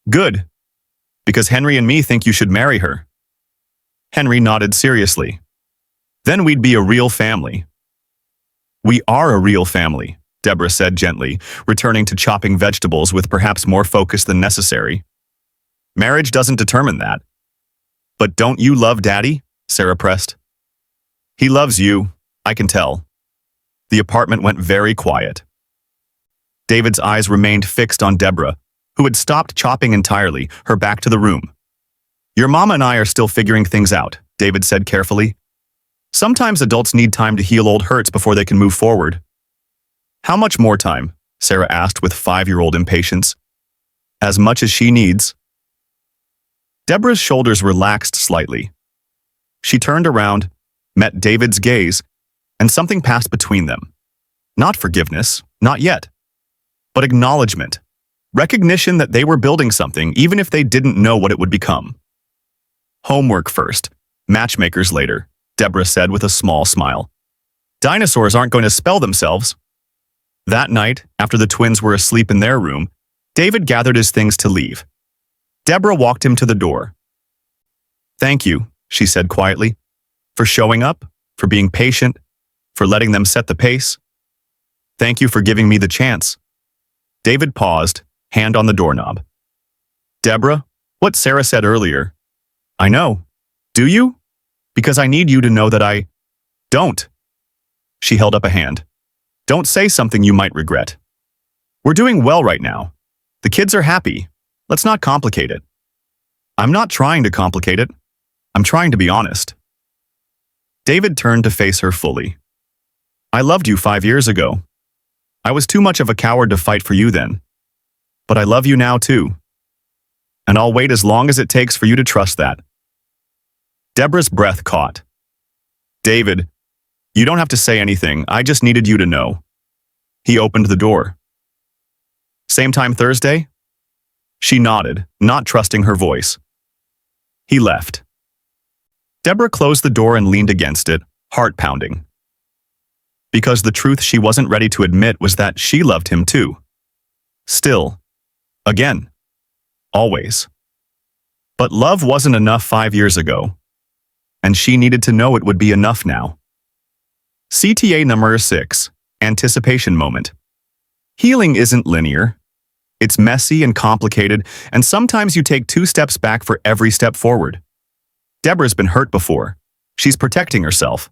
"Good. Because Henry and me think you should marry her." Henry nodded seriously. "Then we'd be a real family." "We are a real family," Deborah said gently, returning to chopping vegetables with perhaps more focus than necessary. "Marriage doesn't determine that." "But don't you love Daddy?" Sarah pressed. "He loves you, I can tell." The apartment went very quiet. David's eyes remained fixed on Deborah, who had stopped chopping entirely, her back to the room. "Your mama and I are still figuring things out," David said carefully. "Sometimes adults need time to heal old hurts before they can move forward." "How much more time?" Sarah asked with 5-year-old impatience. "As much as she needs." Deborah's shoulders relaxed slightly. She turned around, met David's gaze, and something passed between them. Not forgiveness, not yet, but acknowledgement, recognition that they were building something even if they didn't know what it would become. "Homework first, matchmakers later," Deborah said with a small smile. "Dinosaurs aren't going to spell themselves." That night, after the twins were asleep in their room, David gathered his things to leave. Deborah walked him to the door. "Thank you," she said quietly, "for showing up, for being patient, for letting them set the pace. Thank you for giving me the chance." David paused, hand on the doorknob. "Deborah, what Sarah said earlier. I know. Do you? Because I need you to know that I don't." She held up a hand. "Don't say something you might regret. We're doing well right now. The kids are happy. Let's not complicate it." "I'm not trying to complicate it. I'm trying to be honest." David turned to face her fully. "I loved you 5 years ago. I was too much of a coward to fight for you then. But I love you now too. And I'll wait as long as it takes for you to trust that." Deborah's breath caught. "David, you don't have to say anything. I just needed you to know." He opened the door. "Same time Thursday?" She nodded, not trusting her voice. He left. Deborah closed the door and leaned against it, heart pounding. Because the truth she wasn't ready to admit was that she loved him too. Still. Again. Always. But love wasn't enough 5 years ago. And she needed to know it would be enough now. CTA number 6. Anticipation moment. Healing isn't linear. It's messy and complicated, and sometimes you take 2 steps back for every step forward. Deborah's been hurt before. She's protecting herself.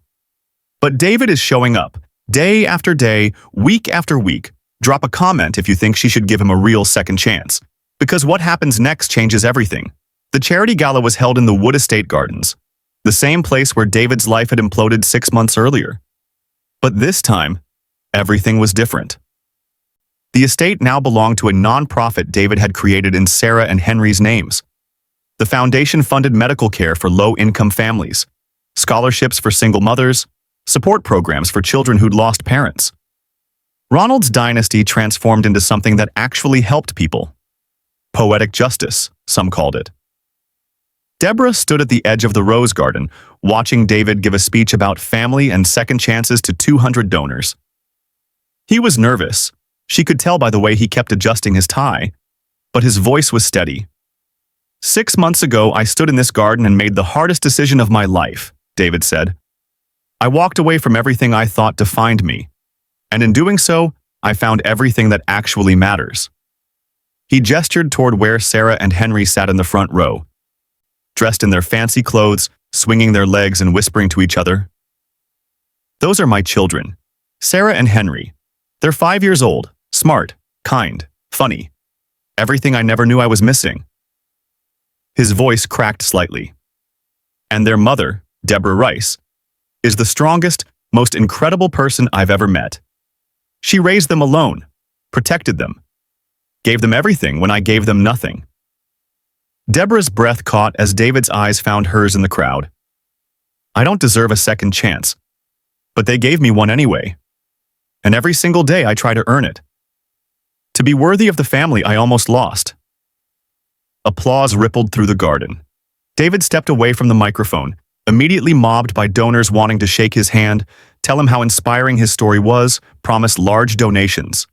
But David is showing up, day after day, week after week, Drop a comment if you think she should give him a real second chance, because what happens next changes everything. The charity gala was held in the Wood Estate Gardens, the same place where David's life had imploded 6 months earlier. But this time, everything was different. The estate now belonged to a non-profit David had created in Sarah and Henry's names. The foundation funded medical care for low-income families, scholarships for single mothers, support programs for children who'd lost parents. Ronald's dynasty transformed into something that actually helped people. Poetic justice, some called it. Deborah stood at the edge of the rose garden, watching David give a speech about family and second chances to 200 donors. He was nervous. She could tell by the way he kept adjusting his tie, but his voice was steady. 6 months ago, I stood in this garden and made the hardest decision of my life, David said. I walked away from everything I thought defined me, and in doing so, I found everything that actually matters. He gestured toward where Sarah and Henry sat in the front row, dressed in their fancy clothes, swinging their legs and whispering to each other. Those are my children, Sarah and Henry. They're 5 years old, smart, kind, funny. Everything I never knew I was missing. His voice cracked slightly. And their mother, Deborah Rice, is the strongest, most incredible person I've ever met. She raised them alone, protected them, gave them everything when I gave them nothing. Deborah's breath caught as David's eyes found hers in the crowd. I don't deserve a second chance, but they gave me one anyway. And every single day I try to earn it. To be worthy of the family I almost lost. Applause rippled through the garden. David stepped away from the microphone, immediately mobbed by donors wanting to shake his hand, tell him how inspiring his story was, promise large donations.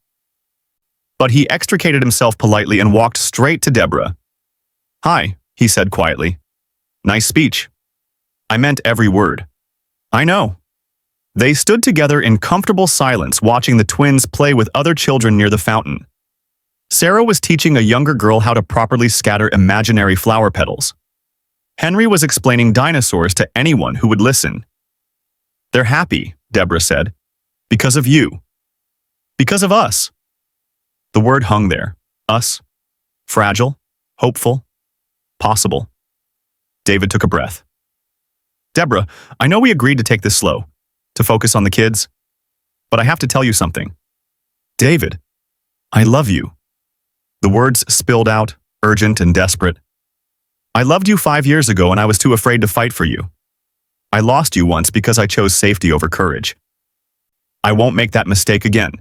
But he extricated himself politely and walked straight to Deborah. Hi, he said quietly. Nice speech. I meant every word. I know. They stood together in comfortable silence, watching the twins play with other children near the fountain. Sarah was teaching a younger girl how to properly scatter imaginary flower petals. Henry was explaining dinosaurs to anyone who would listen. They're happy, Deborah said. Because of you. Because of us. The word hung there. Us. Fragile. Hopeful. Possible. David took a breath. Deborah, I know we agreed to take this slow, to focus on the kids, but I have to tell you something. David, I love you. The words spilled out, urgent and desperate. I loved you 5 years ago and I was too afraid to fight for you. I lost you once because I chose safety over courage. I won't make that mistake again.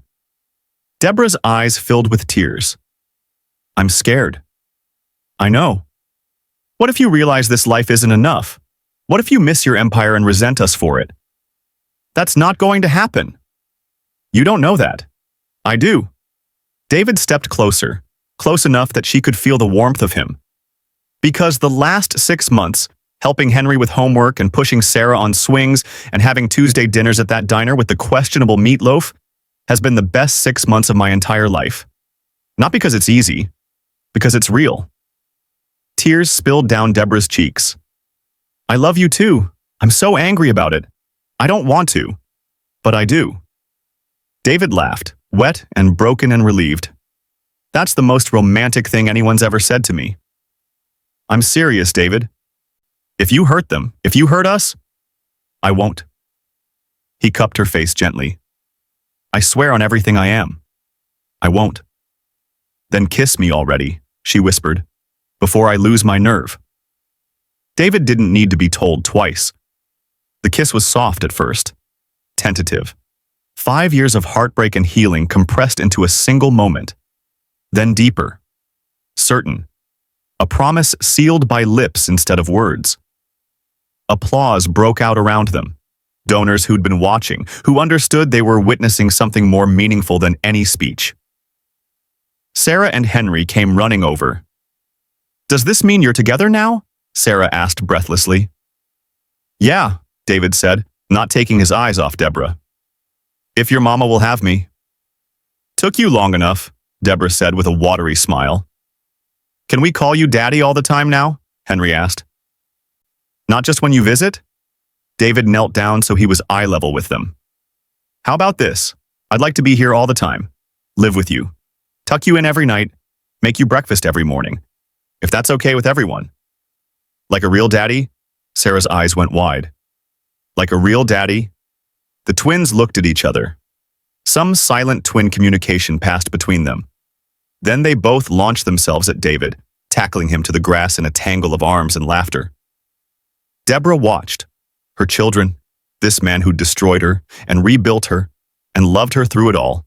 Deborah's eyes filled with tears. I'm scared. I know. What if you realize this life isn't enough? What if you miss your empire and resent us for it? That's not going to happen. You don't know that. I do. David stepped closer, close enough that she could feel the warmth of him. Because the last 6 months, helping Henry with homework and pushing Sarah on swings and having Tuesday dinners at that diner with the questionable meatloaf, has been the best 6 months of my entire life. Not because it's easy, because it's real. Tears spilled down Deborah's cheeks. I love you too. I'm so angry about it. I don't want to, but I do. David laughed, wet and broken and relieved. That's the most romantic thing anyone's ever said to me. I'm serious, David. If you hurt them, if you hurt us, I won't. He cupped her face gently. I swear on everything I am. I won't. Then kiss me already, she whispered, before I lose my nerve. David didn't need to be told twice. The kiss was soft at first, tentative. 5 years of heartbreak and healing compressed into a single moment. Then deeper, certain. A promise sealed by lips instead of words. Applause broke out around them. Donors who'd been watching, who understood they were witnessing something more meaningful than any speech. Sarah and Henry came running over. Does this mean you're together now? Sarah asked breathlessly. Yeah, David said, not taking his eyes off Deborah. If your mama will have me. Took you long enough, Deborah said with a watery smile. Can we call you Daddy all the time now? Henry asked. Not just when you visit? David knelt down so he was eye level with them. How about this? I'd like to be here all the time. live with you, tuck you in every night, make you breakfast every morning, if that's okay with everyone. Like a real daddy? Sarah's eyes went wide. Like a real daddy? The twins looked at each other. Some silent twin communication passed between them. Then they both launched themselves at David, tackling him to the grass in a tangle of arms and laughter. Deborah watched. Her children, this man who'd destroyed her and rebuilt her and loved her through it all,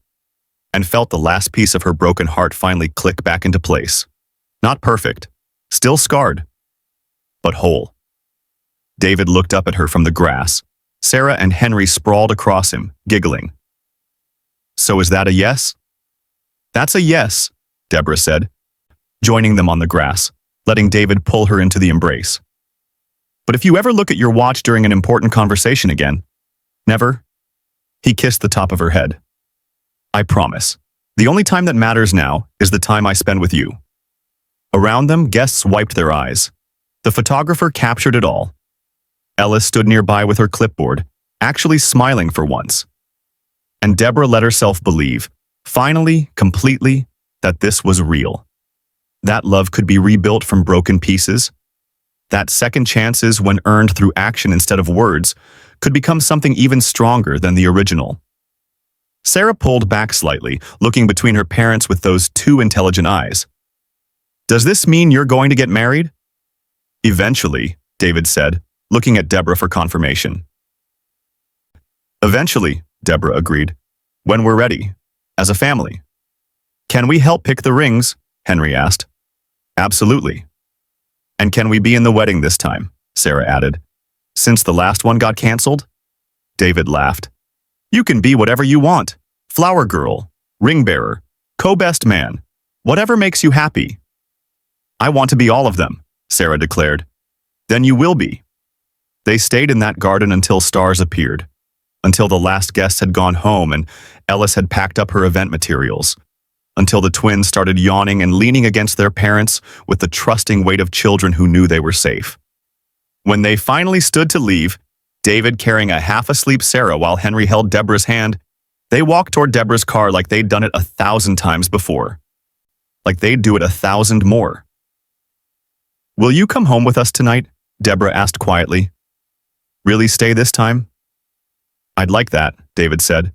and felt the last piece of her broken heart finally click back into place. Not perfect, still scarred, but whole. David looked up at her from the grass. Sarah and Henry sprawled across him, giggling. So is that a yes? That's a yes, Deborah said, joining them on the grass, letting David pull her into the embrace. But if you ever look at your watch during an important conversation again, never? He kissed the top of her head. I promise. The only time that matters now is the time I spend with you. Around them, guests wiped their eyes. The photographer captured it all. Ellis stood nearby with her clipboard, actually smiling for once. And Deborah let herself believe, finally, completely, that this was real. That love could be rebuilt from broken pieces. That second chances, when earned through action instead of words, could become something even stronger than the original. Sarah pulled back slightly, looking between her parents with those two intelligent eyes. Does this mean you're going to get married? Eventually, David said, looking at Deborah for confirmation. Eventually, Deborah agreed. When we're ready, as a family. Can we help pick the rings? Henry asked. Absolutely. And can we be in the wedding this time? Sarah added. Since the last one got canceled? David laughed. You can be whatever you want. Flower girl, ring bearer, co-best man, whatever makes you happy. I want to be all of them, Sarah declared. Then you will be. They stayed in that garden until stars appeared, until the last guests had gone home and Ellis had packed up her event materials, until the twins started yawning and leaning against their parents with the trusting weight of children who knew they were safe. When they finally stood to leave, David carrying a half-asleep Sarah while Henry held Deborah's hand, they walked toward Deborah's car like they'd done it 1,000 times before. Like they'd do it 1,000 more. Will you come home with us tonight? Deborah asked quietly. Really stay this time? I'd like that, David said.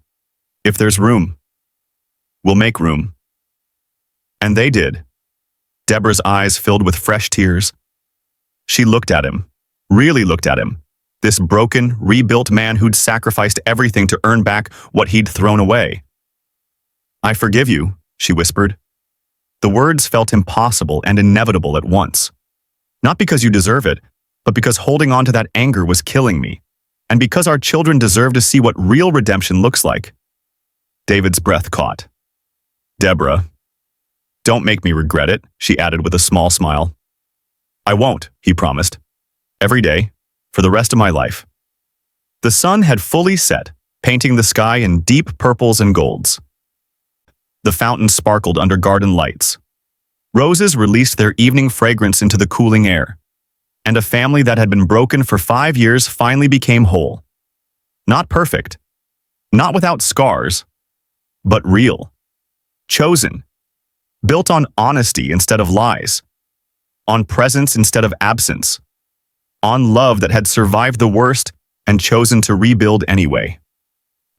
If there's room. We'll make room. And they did. Deborah's eyes filled with fresh tears. She looked at him, really looked at him, this broken, rebuilt man who'd sacrificed everything to earn back what he'd thrown away. I forgive you, she whispered. The words felt impossible and inevitable at once. Not because you deserve it, but because holding on to that anger was killing me, and because our children deserve to see what real redemption looks like. David's breath caught. Deborah. Don't make me regret it, she added with a small smile. I won't, he promised. Every day, for the rest of my life. The sun had fully set, painting the sky in deep purples and golds. The fountain sparkled under garden lights. Roses released their evening fragrance into the cooling air, and a family that had been broken for 5 years finally became whole. Not perfect, not without scars, but real. Chosen. Built on honesty instead of lies. On presence instead of absence. On love that had survived the worst and chosen to rebuild anyway.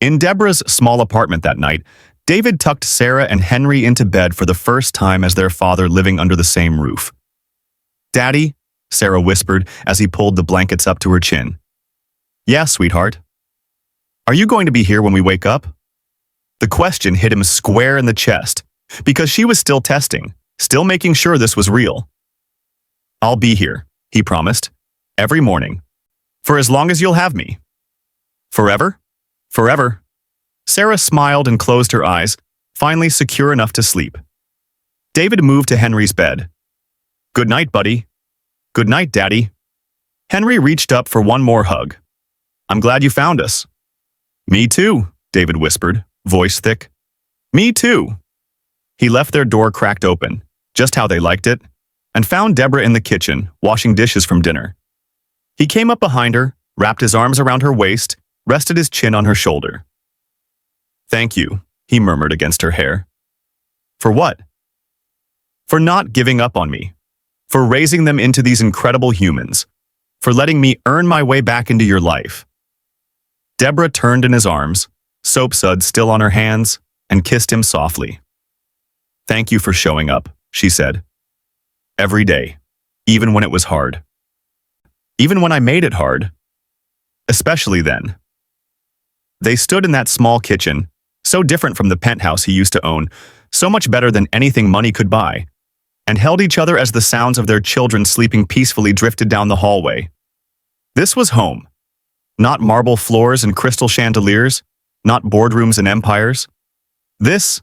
In Deborah's small apartment that night, David tucked Sarah and Henry into bed for the first time as their father living under the same roof. Daddy, Sarah whispered as he pulled the blankets up to her chin. Yeah, sweetheart. Are you going to be here when we wake up? The question hit him square in the chest, because she was still testing, still making sure this was real. I'll be here, he promised, every morning, for as long as you'll have me. Forever? Forever. Sarah smiled and closed her eyes, finally secure enough to sleep. David moved to Henry's bed. Good night, buddy. Good night, Daddy. Henry reached up for one more hug. I'm glad you found us. Me too, David whispered, voice thick. Me too. He left their door cracked open, just how they liked it, and found Deborah in the kitchen, washing dishes from dinner. He came up behind her, wrapped his arms around her waist, rested his chin on her shoulder. Thank you, he murmured against her hair. For what? For not giving up on me. For raising them into these incredible humans. For letting me earn my way back into your life. Deborah turned in his arms, soap suds still on her hands, and kissed him softly. Thank you for showing up, she said. Every day, even when it was hard. Even when I made it hard. Especially then. They stood in that small kitchen, so different from the penthouse he used to own, so much better than anything money could buy, and held each other as the sounds of their children sleeping peacefully drifted down the hallway. This was home. Not marble floors and crystal chandeliers, not boardrooms and empires. This,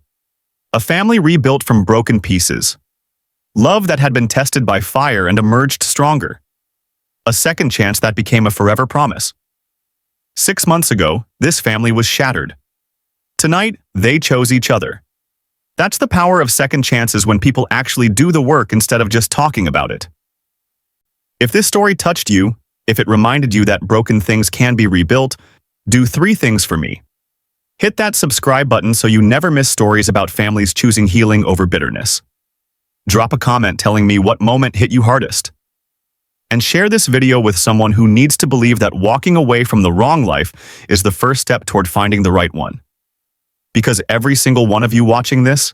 a family rebuilt from broken pieces. Love that had been tested by fire and emerged stronger. A second chance that became a forever promise. 6 months ago, this family was shattered. Tonight, they chose each other. That's the power of second chances when people actually do the work instead of just talking about it. If this story touched you, if it reminded you that broken things can be rebuilt, do 3 things for me. Hit that subscribe button so you never miss stories about families choosing healing over bitterness. Drop a comment telling me what moment hit you hardest. And share this video with someone who needs to believe that walking away from the wrong life is the first step toward finding the right one. Because every single one of you watching this,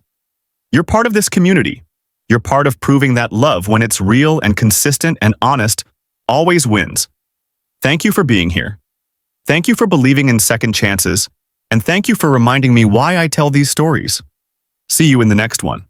you're part of this community. You're part of proving that love, when it's real and consistent and honest, always wins. Thank you for being here. Thank you for believing in second chances, and thank you for reminding me why I tell these stories. See you in the next one.